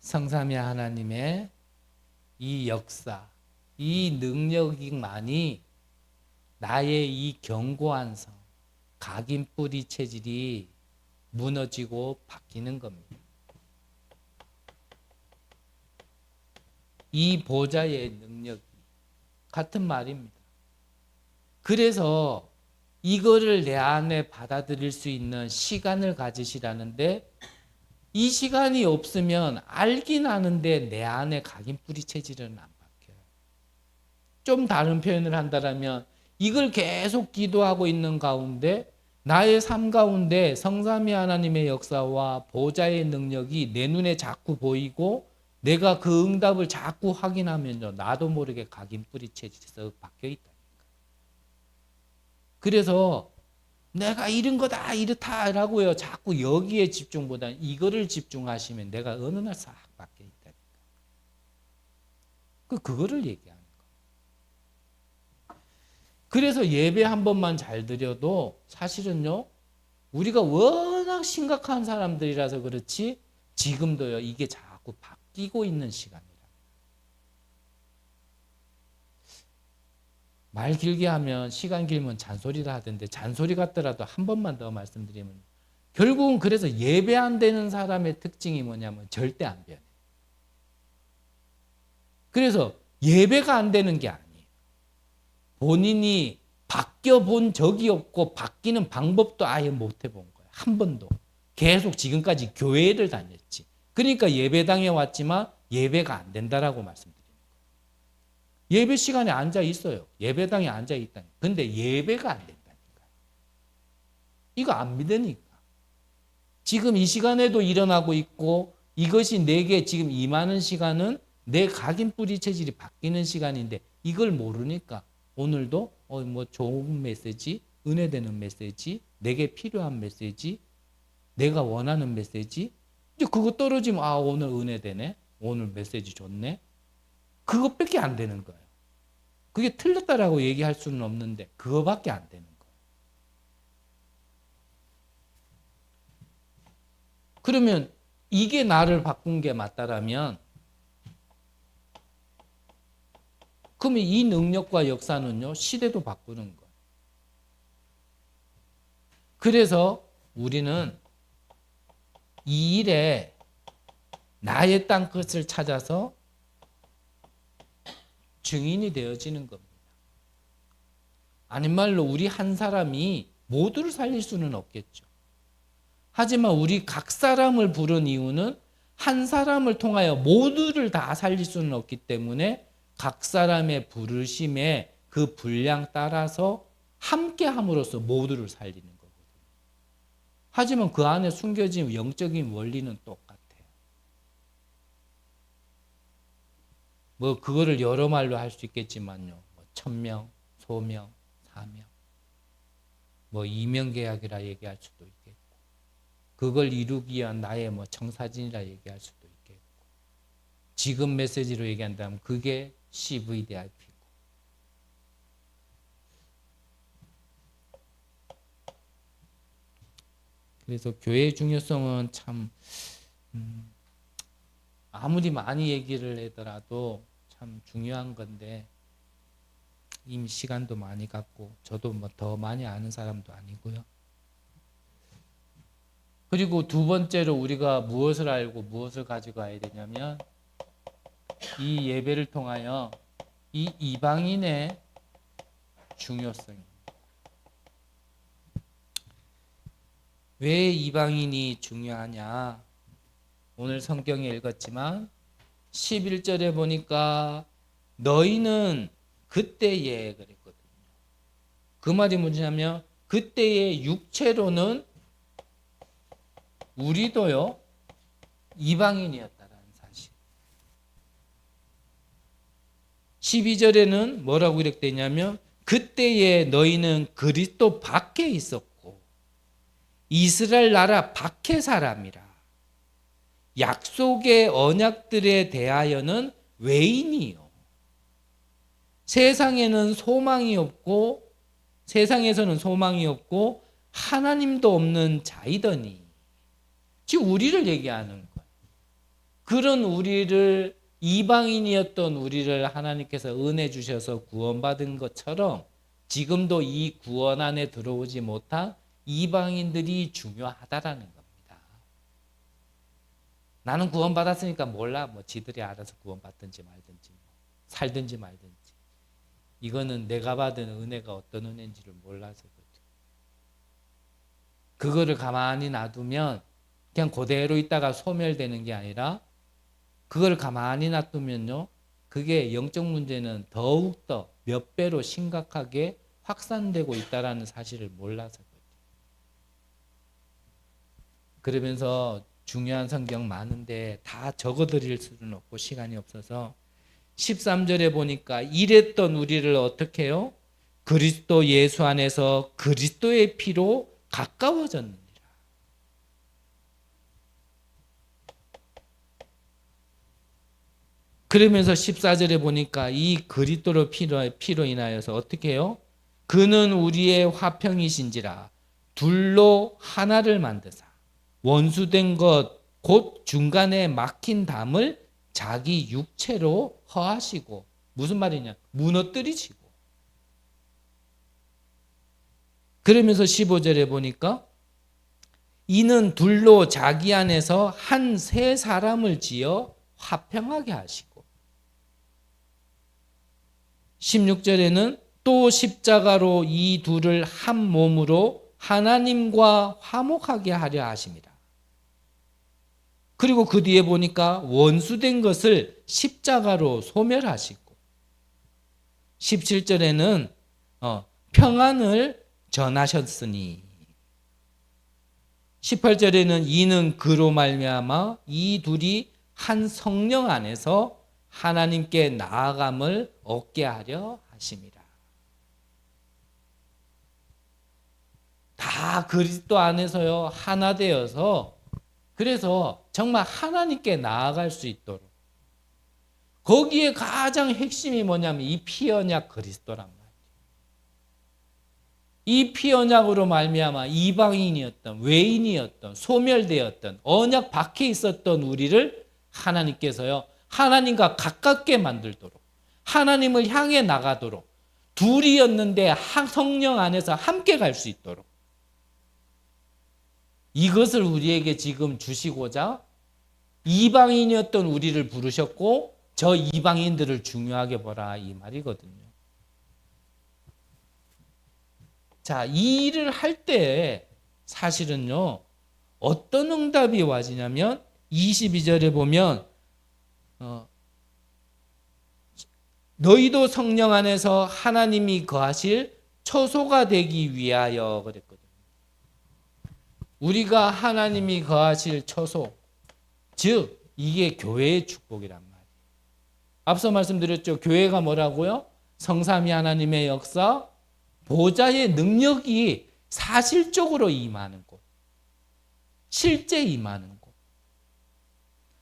성삼위 하나님의 이 역사, 이 능력만이 나의 이 견고한 성, 각인 뿌리 체질이 무너지고 바뀌는 겁니다. 이 보좌의 능력이 같은 말입니다. 그래서 이거를 내 안에 받아들일 수 있는 시간을 가지시라는데, 이 시간이 없으면 알긴 아는데 내 안에 각인뿌리 체질은 안 바뀌어요. 좀 다른 표현을 한다면 이걸 계속 기도하고 있는 가운데 나의 삶 가운데 성삼위 하나님의 역사와 보좌의 능력이 내 눈에 자꾸 보이고 내가 그 응답을 자꾸 확인하면요, 나도 모르게 각인뿌리 체질에서 바뀌어 있다니까. 그래서 내가 이런 거다 이렇다라고요, 자꾸 여기에 집중보다 이거를 집중하시면 내가 어느 날 싹 바뀌어 있다니까. 그거를 얘기하는 거예요. 그래서 예배 한 번만 잘 드려도 사실은요, 우리가 워낙 심각한 사람들이라서 그렇지 지금도요, 이게 자꾸 바뀌고 있는 시간이라. 말 길게 하면 시간 길면 잔소리라 하던데, 잔소리 같더라도 한 번만 더 말씀드리면, 결국은 그래서 예배 안 되는 사람의 특징이 뭐냐면 절대 안 변해. 그래서 예배가 안 되는 게 아니에요. 본인이 바뀌어 본 적이 없고 바뀌는 방법도 아예 못 해본 거예요. 한 번도. 계속 지금까지 교회를 다녔지. 그러니까 예배당에 왔지만 예배가 안 된다라고 말씀드립니다. 예배 시간에 앉아 있어요. 예배당에 앉아 있다니. 근데 예배가 안 된다니까. 이거 안 믿으니까. 지금 이 시간에도 일어나고 있고 이것이 내게 지금 임하는 시간은 내 각인뿌리 체질이 바뀌는 시간인데 이걸 모르니까 오늘도 뭐 좋은 메시지, 은혜되는 메시지, 내게 필요한 메시지, 내가 원하는 메시지, 이제 그거 떨어지면 오늘 은혜되네, 오늘 메시지 좋네, 그것밖에 안 되는 거예요. 그게 틀렸다라고 얘기할 수는 없는데 그거밖에 안 되는 거예요. 그러면 이게 나를 바꾼 게 맞다라면, 그러면 이 능력과 역사는요, 시대도 바꾸는 거예요. 그래서 우리는 이 일에 나의 땅 끝을 찾아서 증인이 되어지는 겁니다. 아닌 말로 우리 한 사람이 모두를 살릴 수는 없겠죠. 하지만 우리 각 사람을 부른 이유는 한 사람을 통하여 모두를 다 살릴 수는 없기 때문에 각 사람의 부르심에 그 분량 따라서 함께 함으로써 모두를 살리는 거거든요. 하지만 그 안에 숨겨진 영적인 원리는 똑같아요. 뭐 그거를 여러 말로 할 수 있겠지만요. 1000명, 소명, 사명, 뭐 이명계약이라 얘기할 수도 있겠고, 그걸 이루기 위한 나의 뭐 청사진이라 얘기할 수도 있겠고, 지금 메시지로 얘기한다면 그게 CVDIP고. 그래서 교회의 중요성은 참 아무리 많이 얘기를 하더라도 참 중요한 건데, 이미 시간도 많이 갔고 저도 뭐 더 많이 아는 사람도 아니고요. 그리고 두 번째로 우리가 무엇을 알고 무엇을 가지고 가야 되냐면, 이 예배를 통하여 이 이방인의 중요성입니다. 왜 이방인이 중요하냐? 오늘 성경에 읽었지만 11절에 보니까 너희는 그때에 그랬거든요. 그 말이 뭐냐면 그때의 육체로는 우리도요 이방인이었다라는 사실. 12절에는 뭐라고 이렇게 되냐면 그때에 너희는 그리스도 밖에 있었고 이스라엘 나라 밖의 사람이라. 약속의 언약들에 대하여는 외인이요. 세상에서는 소망이 없고 하나님도 없는 자이더니. 지금 우리를 얘기하는 거예요. 그런 우리를, 이방인이었던 우리를 하나님께서 은혜 주셔서 구원받은 것처럼 지금도 이 구원 안에 들어오지 못한 이방인들이 중요하다라는 겁니다. 나는 구원받았으니까 몰라. 뭐 지들이 알아서 구원받든지 말든지 살든지 말든지. 이거는 내가 받은 은혜가 어떤 은혜인지를 몰라서 그렇죠. 그거를 가만히 놔두면 그냥 그대로 있다가 소멸되는 게 아니라 그걸 가만히 놔두면요. 그게 영적 문제는 더욱더 몇 배로 심각하게 확산되고 있다는 사실을 몰라서 그렇죠. 그러면서 중요한 성경 많은데 다 적어드릴 수는 없고 시간이 없어서 13절에 보니까 이랬던 우리를 어떻게 해요? 그리스도 예수 안에서 그리스도의 피로 가까워졌느니라. 그러면서 14절에 보니까 이 그리스도로 피로 인하여서 어떻게 해요? 그는 우리의 화평이신지라 둘로 하나를 만드사 원수된 것 곧 중간에 막힌 담을 자기 육체로 허하시고 무슨 말이냐? 무너뜨리시고. 그러면서 15절에 보니까 이는 둘로 자기 안에서 한 세 사람을 지어 화평하게 하시고 16절에는 또 십자가로 이 둘을 한 몸으로 하나님과 화목하게 하려 하십니다. 그리고 그 뒤에 보니까 원수된 것을 십자가로 소멸하시고 17절에는 평안을 전하셨으니 18절에는 이는 그로 말미암아 이 둘이 한 성령 안에서 하나님께 나아감을 얻게 하려 하심이라. 다 그리스도 안에서요 하나 되어서 그래서 정말 하나님께 나아갈 수 있도록 거기에 가장 핵심이 뭐냐면 이 피언약 그리스도란 말이에요. 이 피언약으로 말미암아 이방인이었던 외인이었던 소멸되었던 언약 밖에 있었던 우리를 하나님께서요 하나님과 가깝게 만들도록 하나님을 향해 나가도록 둘이었는데 한 성령 안에서 함께 갈 수 있도록 이것을 우리에게 지금 주시고자 이방인이었던 우리를 부르셨고 저 이방인들을 중요하게 보라 이 말이거든요. 자, 이 일을 할 때 사실은요 어떤 응답이 와지냐면 22절에 보면 너희도 성령 안에서 하나님이 거하실 초소가 되기 위하여 그랬거든요. 우리가 하나님이 거하실 초소, 즉 이게 교회의 축복이란 말이에요. 앞서 말씀드렸죠. 교회가 뭐라고요? 성삼위 하나님의 역사, 보좌의 능력이 사실적으로 임하는 곳, 실제 임하는 곳,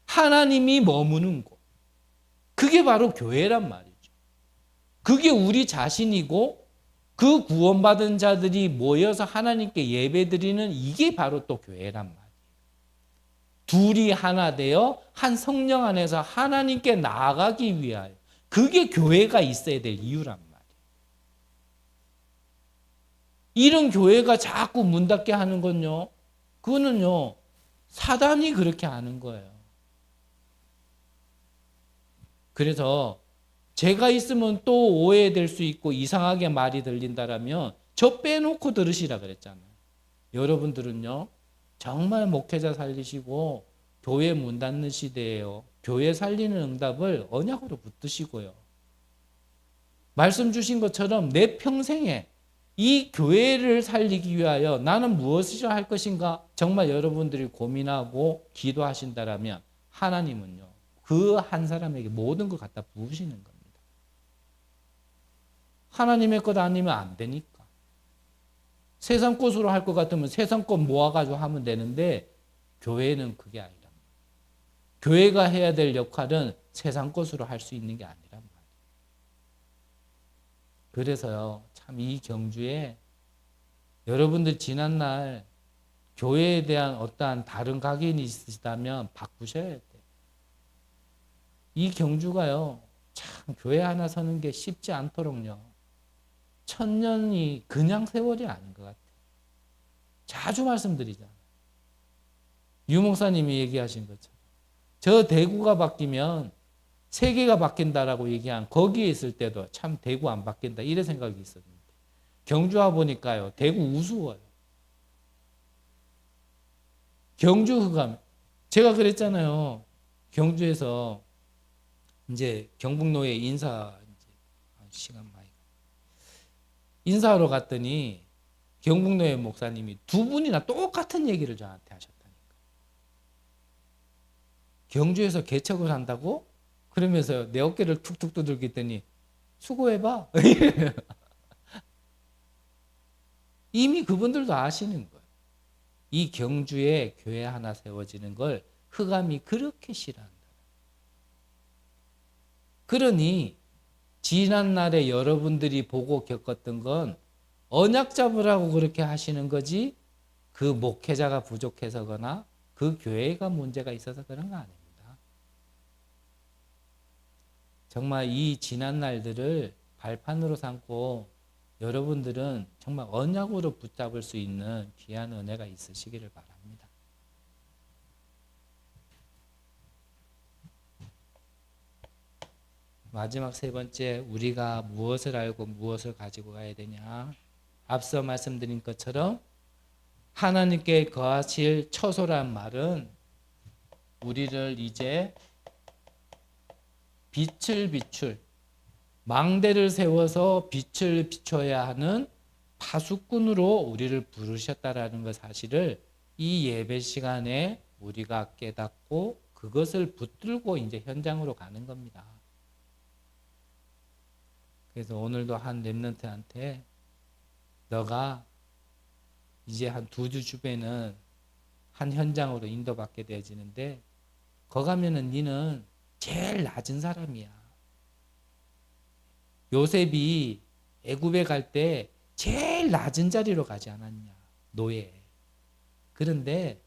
하나님이 머무는 곳, 그게 바로 교회란 말이죠. 그게 우리 자신이고 그 구원받은 자들이 모여서 하나님께 예배드리는 이게 바로 또 교회란 말이에요. 둘이 하나 되어 한 성령 안에서 하나님께 나아가기 위하여 그게 교회가 있어야 될 이유란 말이에요. 이런 교회가 자꾸 문 닫게 하는 건요. 그거는요. 사단이 그렇게 하는 거예요. 그래서 제가 있으면 또 오해될 수 있고 이상하게 말이 들린다라면 저 빼놓고 들으시라 그랬잖아요. 여러분들은요. 정말 목회자 살리시고 교회 문 닫는 시대예요. 교회 살리는 응답을 언약으로 붙드시고요. 말씀 주신 것처럼 내 평생에 이 교회를 살리기 위하여 나는 무엇을 할 것인가 정말 여러분들이 고민하고 기도하신다라면 하나님은요. 그 한 사람에게 모든 걸 갖다 부으시는 겁니다. 하나님의 것 아니면 안 되니까. 세상 것으로 할 것 같으면 세상 것 모아가지고 하면 되는데 교회는 그게 아니란 말이에요. 교회가 해야 될 역할은 세상 것으로 할 수 있는 게 아니란 말이에요. 그래서요. 참 이 경주에 여러분들 지난날 교회에 대한 어떠한 다른 각인이 있으시다면 바꾸셔야 돼요. 이 경주가요. 참 교회 하나 서는 게 쉽지 않도록요. 1000년이 그냥 세월이 아닌 것 같아요. 자주 말씀드리잖아요. 유 목사님이 얘기하신 것처럼 저 대구가 바뀌면 세계가 바뀐다라고 얘기한 거기에 있을 때도 참 대구 안 바뀐다 이런 생각이 있었는데 경주 와 보니까요. 대구 우스워요. 경주 흑암. 제가 그랬잖아요. 경주에서 이제 경북로에 시간 많이 인사하러 갔더니 경북로의 목사님이 두 분이나 똑같은 얘기를 저한테 하셨다니까. 경주에서 개척을 한다고? 그러면서 내 어깨를 툭툭 두들기더니 수고해봐. 이미 그분들도 아시는 거예요. 이 경주에 교회 하나 세워지는 걸 흑암이 그렇게 싫어한다. 그러니 지난날에 여러분들이 보고 겪었던 건 언약 잡으라고 그렇게 하시는 거지 그 목회자가 부족해서거나 그 교회가 문제가 있어서 그런 거 아닙니다. 정말 이 지난 날들을 발판으로 삼고 여러분들은 정말 언약으로 붙잡을 수 있는 귀한 은혜가 있으시기를 바랍니다. 마지막 세 번째, 우리가 무엇을 알고 무엇을 가지고 가야 되냐? 앞서 말씀드린 것처럼 하나님께 거하실 처소란 말은 우리를 이제 빛을 비출, 망대를 세워서 빛을 비춰야 하는 파수꾼으로 우리를 부르셨다라는 것 사실을 이 예배 시간에 우리가 깨닫고 그것을 붙들고 이제 현장으로 가는 겁니다. 그래서 오늘도 한 렘넌트한테 너가 이제 한 2주 주변은 한 현장으로 인도받게 되어지는데 거 가면은 니는 제일 낮은 사람이야. 요셉이 애굽에 갈 때 제일 낮은 자리로 가지 않았냐? 노예. 그런데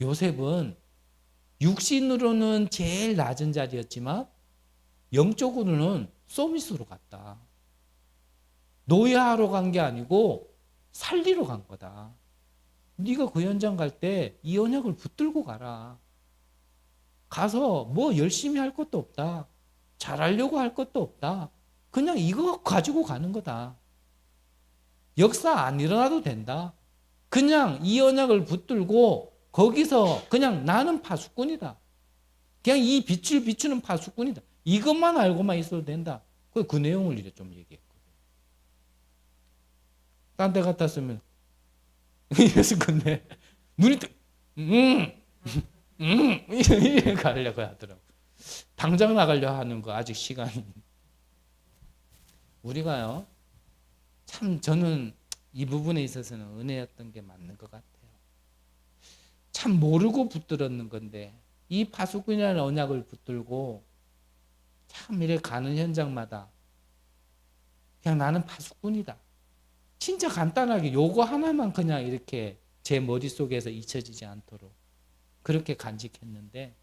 요셉은 육신으로는 제일 낮은 자리였지만 영적으로는 서밋으로 갔다. 노예하러 간 게 아니고 살리러 간 거다. 네가 그 현장 갈 때 이 언약을 붙들고 가라. 가서 뭐 열심히 할 것도 없다. 잘하려고 할 것도 없다. 그냥 이거 가지고 가는 거다. 역사 안 일어나도 된다. 그냥 이 언약을 붙들고 거기서 그냥 나는 파수꾼이다. 그냥 이 빛을 비추는 파수꾼이다. 이것만 알고만 있어도 된다. 그 내용을 이제 좀 얘기했거든요. 딴 데 같았으면 이래서 근데 눈이 이래 가려고 하더라고. 당장 나가려 하는 거 아직 시간이. 우리가요, 참 저는 이 부분에 있어서는 은혜였던 게 맞는 것 같아요. 참 모르고 붙들었는 건데 이 파수꾼이라는 언약을 붙들고 참 이래 가는 현장마다 그냥 나는 파수꾼이다. 진짜 간단하게 요거 하나만 그냥 이렇게 제 머릿속에서 잊혀지지 않도록 그렇게 간직했는데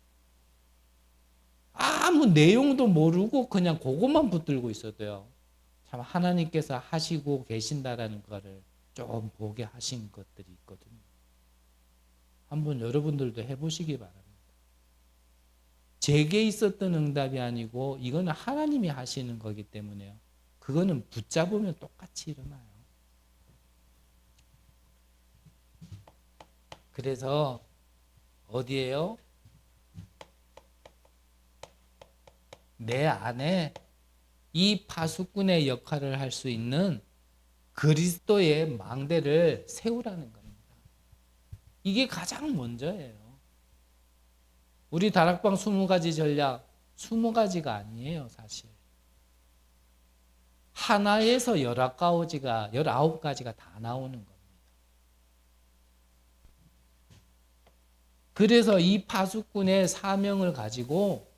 아무 내용도 모르고 그냥 그것만 붙들고 있어도요. 참 하나님께서 하시고 계신다라는 거를 좀 보게 하신 것들이 있거든요. 한번 여러분들도 해보시기 바랍니다. 제게 있었던 응답이 아니고 이거는 하나님이 하시는 거기 때문에요. 그거는 붙잡으면 똑같이 일어나요. 그래서 어디에요? 내 안에 이 파수꾼의 역할을 할 수 있는 그리스도의 망대를 세우라는 겁니다. 이게 가장 먼저예요. 우리 다락방 20가지 전략 20가지가 아니에요, 사실. 하나에서 19가지가 다 나오는 겁니다. 그래서 이 파수꾼의 사명을 가지고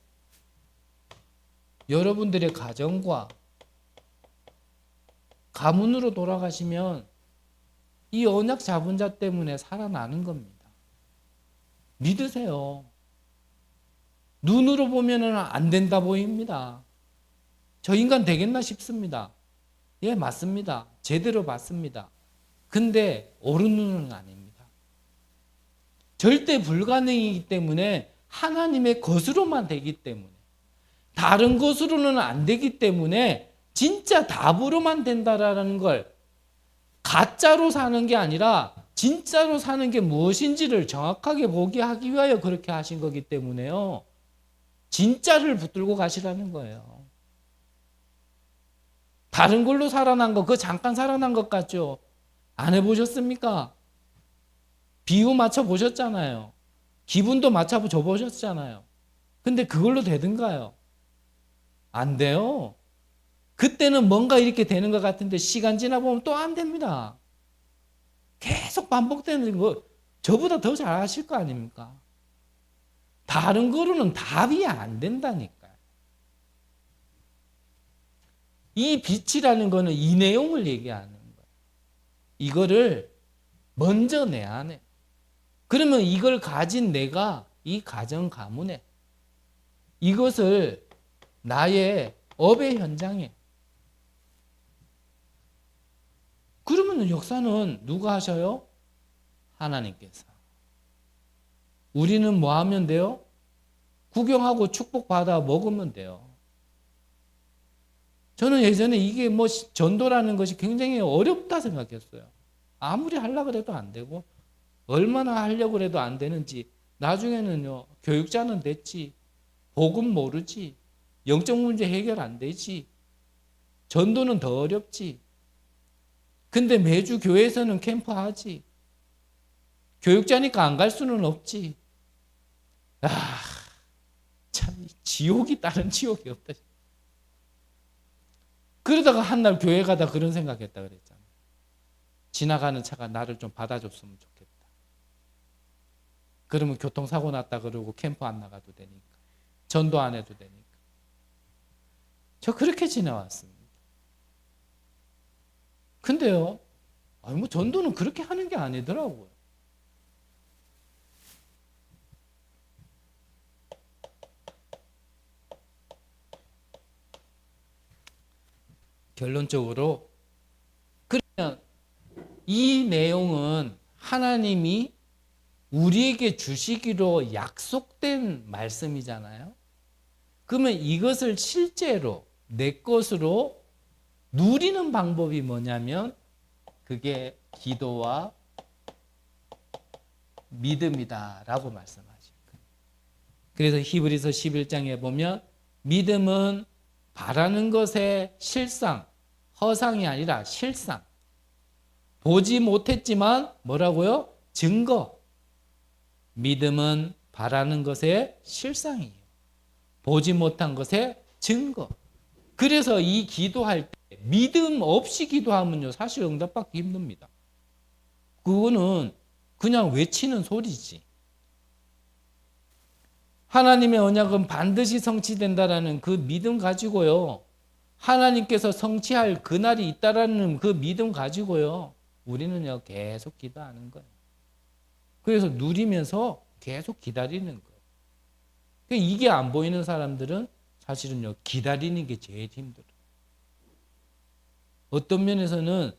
여러분들의 가정과 가문으로 돌아가시면 이 언약 잡은 자 때문에 살아나는 겁니다. 믿으세요. 눈으로 보면 안 된다 보입니다. 저 인간 되겠나 싶습니다. 예, 맞습니다. 제대로 맞습니다. 근데 옳은 눈은 아닙니다. 절대 불가능이기 때문에 하나님의 것으로만 되기 때문에 다른 것으로는 안 되기 때문에 진짜 답으로만 된다라는 걸 가짜로 사는 게 아니라 진짜로 사는 게 무엇인지를 정확하게 보게 하기 위하여 그렇게 하신 거기 때문에요. 진짜를 붙들고 가시라는 거예요. 다른 걸로 살아난 거, 그거 잠깐 살아난 것 같죠? 안 해보셨습니까? 비유 맞춰 보셨잖아요. 기분도 맞춰 보셨잖아요. 근데 그걸로 되든가요? 안 돼요. 그때는 뭔가 이렇게 되는 것 같은데 시간 지나 보면 또 안 됩니다. 계속 반복되는 거 저보다 더 잘 아실 거 아닙니까? 다른 거로는 답이 안 된다니까요. 이 빛이라는 거는 이 내용을 얘기하는 거예요. 이거를 먼저 내 안에. 그러면 이걸 가진 내가 이 가정 가문에 이것을 나의 업의 현장에 그러면 역사는 누가 하셔요? 하나님께서. 우리는 뭐 하면 돼요? 구경하고 축복받아 먹으면 돼요. 저는 예전에 이게 뭐 전도라는 것이 굉장히 어렵다 생각했어요. 아무리 하려고 해도 안 되고 얼마나 하려고 해도 안 되는지 나중에는요. 교육자는 됐지. 복음 모르지. 영적 문제 해결 안 되지. 전도는 더 어렵지. 근데 매주 교회에서는 캠프 하지. 교육자니까 안 갈 수는 없지. 아, 참 지옥이 다른 지옥이 없다. 그러다가 한날 교회 가다 그런 생각했다 그랬잖아. 지나가는 차가 나를 좀 받아줬으면 좋겠다. 그러면 교통사고 났다 그러고 캠프 안 나가도 되니까. 전도 안 해도 되니까. 저 그렇게 지나왔습니다. 근데요, 뭐 전도는 그렇게 하는 게 아니더라고요. 결론적으로 그러면 이 내용은 하나님이 우리에게 주시기로 약속된 말씀이잖아요. 그러면 이것을 실제로 내 것으로 누리는 방법이 뭐냐면 그게 기도와 믿음이다라고 말씀하시고. 그래서 히브리서 11장에 보면 믿음은 바라는 것의 실상, 허상이 아니라 실상. 보지 못했지만 뭐라고요? 증거. 믿음은 바라는 것의 실상이에요. 보지 못한 것의 증거. 그래서 이 기도할 때 믿음 없이 기도하면요 사실 응답받기 힘듭니다. 그거는 그냥 외치는 소리지. 하나님의 언약은 반드시 성취된다라는 그 믿음 가지고요. 하나님께서 성취할 그날이 있다라는 그 믿음 가지고요. 우리는요 계속 기도하는 거예요. 그래서 누리면서 계속 기다리는 거예요. 이게 안 보이는 사람들은 사실은요 기다리는 게 제일 힘들어요. 어떤 면에서는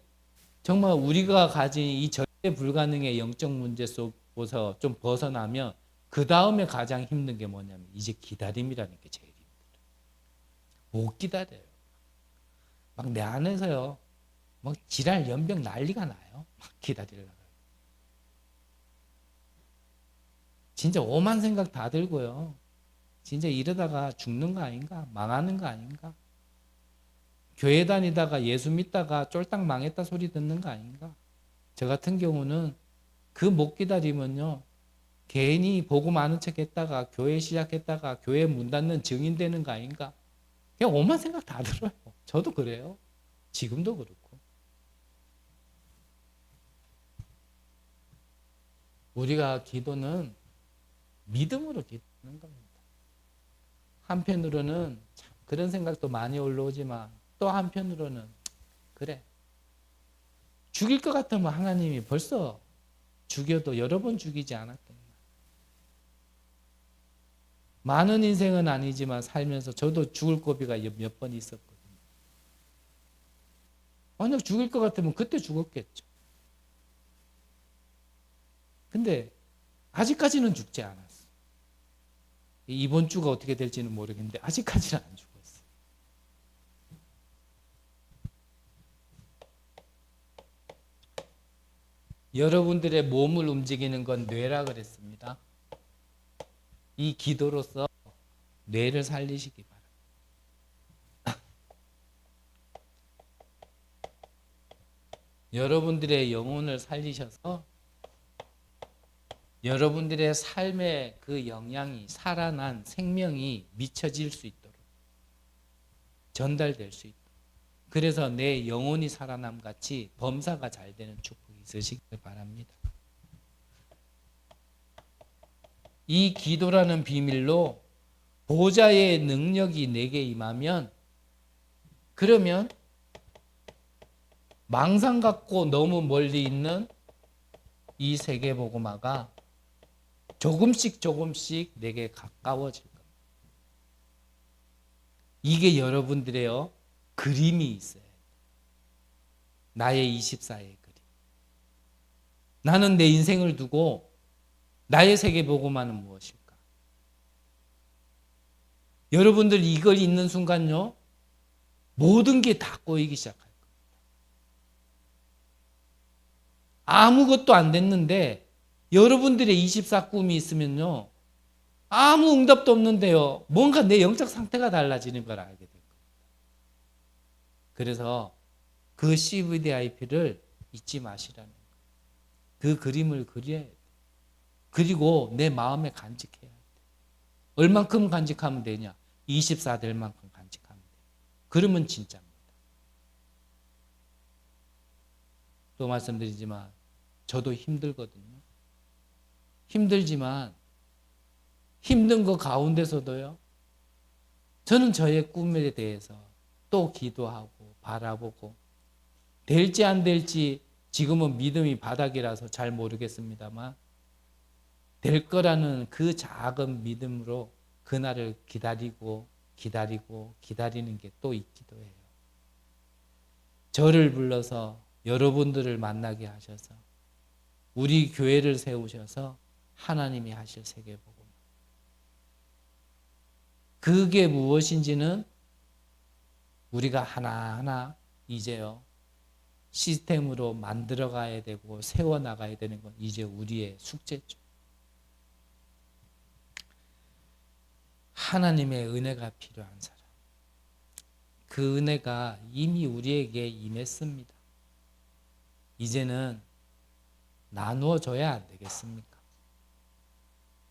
정말 우리가 가진 이 절대 불가능의 영적 문제 속에서 좀 벗어나면 그 다음에 가장 힘든 게 뭐냐면 이제 기다림이라는 게 제일 힘들어요. 못 기다려요. 막 내 안에서요 막 지랄 연병 난리가 나요. 막 기다리려고. 진짜 오만 생각 다 들고요. 진짜 이러다가 죽는 거 아닌가? 망하는 거 아닌가? 교회 다니다가 예수 믿다가 쫄딱 망했다 소리 듣는 거 아닌가? 저 같은 경우는 그 못 기다리면요. 괜히 복음 아는 척 했다가 교회 시작했다가 교회 문 닫는 증인 되는 거 아닌가? 그냥 오만 생각 다 들어요. 저도 그래요. 지금도 그렇고. 우리가 기도는 믿음으로 기도하는 겁니다. 한편으로는 참 그런 생각도 많이 올라오지만 또 한편으로는 그래. 죽일 것 같으면 하나님이 벌써 죽여도 여러 번 죽이지 않았겠나. 많은 인생은 아니지만 살면서 저도 죽을 고비가 몇 번 있었거든요. 만약 죽일 것 같으면 그때 죽었겠죠. 근데 아직까지는 죽지 않았어. 이번 주가 어떻게 될지는 모르겠는데 아직까지는 안 죽었어. 여러분들의 몸을 움직이는 건 뇌라 그랬습니다. 이 기도로서 뇌를 살리시기 바랍니다. 여러분들의 영혼을 살리셔서 여러분들의 삶의 그 영향이 살아난 생명이 미쳐질 수 있도록 전달될 수 있도록 그래서 내 영혼이 살아남 같이 범사가 잘 되는 축복이 있으시길 바랍니다. 이 기도라는 비밀로 보좌의 능력이 내게 임하면 그러면 망상 갖고 너무 멀리 있는 이 세계복음화가 조금씩 내게 가까워질 겁니다. 이게 여러분들의 그림이 있어요. 나의 24의 그림. 나는 내 인생을 두고 나의 세계복음화는 무엇일까? 여러분들 이걸 읽는 순간요, 모든 게 다 꼬이기 시작할 겁니다. 아무것도 안 됐는데 여러분들의 24 꿈이 있으면요, 아무 응답도 없는데요, 뭔가 내 영적 상태가 달라지는 걸 알게 될 겁니다. 그래서 그 CVDIP를 잊지 마시라는 거예요. 그 그림을 그려야 돼요. 그리고 내 마음에 간직해야 돼요. 얼만큼 간직하면 되냐? 24 될 만큼 간직하면 돼요. 그러면 진짜입니다. 또 말씀드리지만 저도 힘들거든요. 힘들지만 힘든 거 가운데서도요, 저는 저의 꿈에 대해서 또 기도하고 바라보고 될지 안 될지 지금은 믿음이 바닥이라서 잘 모르겠습니다만 될 거라는 그 작은 믿음으로 그날을 기다리는 게 또 있기도 해요. 저를 불러서 여러분들을 만나게 하셔서 우리 교회를 세우셔서 하나님이 하실 세계복음. 그게 무엇인지는 우리가 하나하나 이제요 시스템으로 만들어 가야 되고 세워 나가야 되는 건 이제 우리의 숙제죠. 하나님의 은혜가 필요한 사람. 그 은혜가 이미 우리에게 임했습니다. 이제는 나누어 줘야 안 되겠습니까?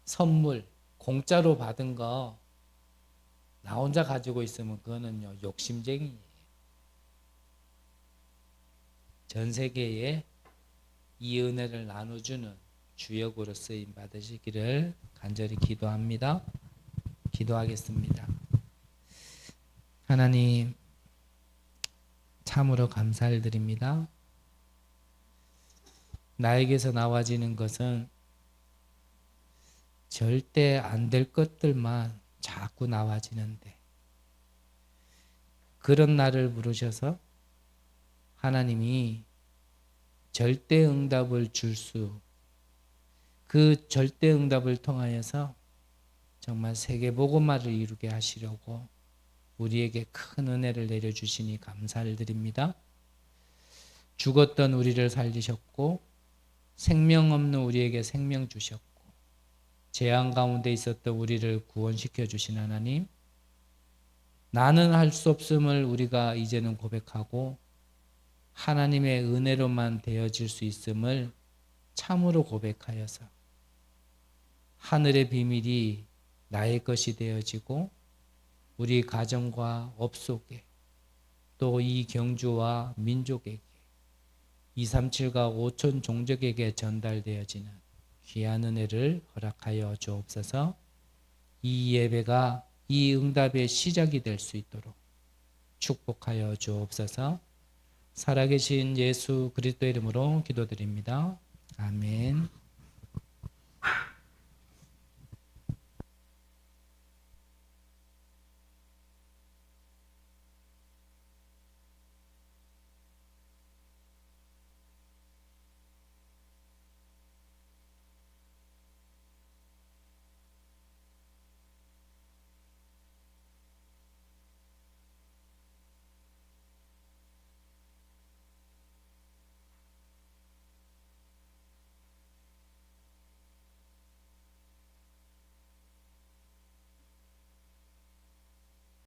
선물 공짜로 받은 거 나 혼자 가지고 있으면 그거는요 욕심쟁이에요. 전 세계에 이 은혜를 나눠주는 주역으로 쓰임 받으시기를 간절히 기도합니다. 기도하겠습니다. 하나님, 참으로 감사를 드립니다. 나에게서 나와지는 것은 절대 안 될 것들만 자꾸 나와지는데 그런 나를 부르셔서 하나님이 절대 응답을 그 절대 응답을 통하여서 정말 세계복음화를 이루게 하시려고 우리에게 큰 은혜를 내려주시니 감사를 드립니다. 죽었던 우리를 살리셨고 생명 없는 우리에게 생명 주셨고 재앙 가운데 있었던 우리를 구원시켜 주신 하나님, 나는 할 수 없음을 우리가 이제는 고백하고 하나님의 은혜로만 되어질 수 있음을 참으로 고백하여서 하늘의 비밀이 나의 것이 되어지고 우리 가정과 업속에 또 이 경주와 민족에게 237과 5천 종족에게 전달되어지는 귀한 은혜를 허락하여 주옵소서. 이 예배가 이 응답의 시작이 될 수 있도록 축복하여 주옵소서. 살아계신 예수 그리스도의 이름으로 기도드립니다. 아멘.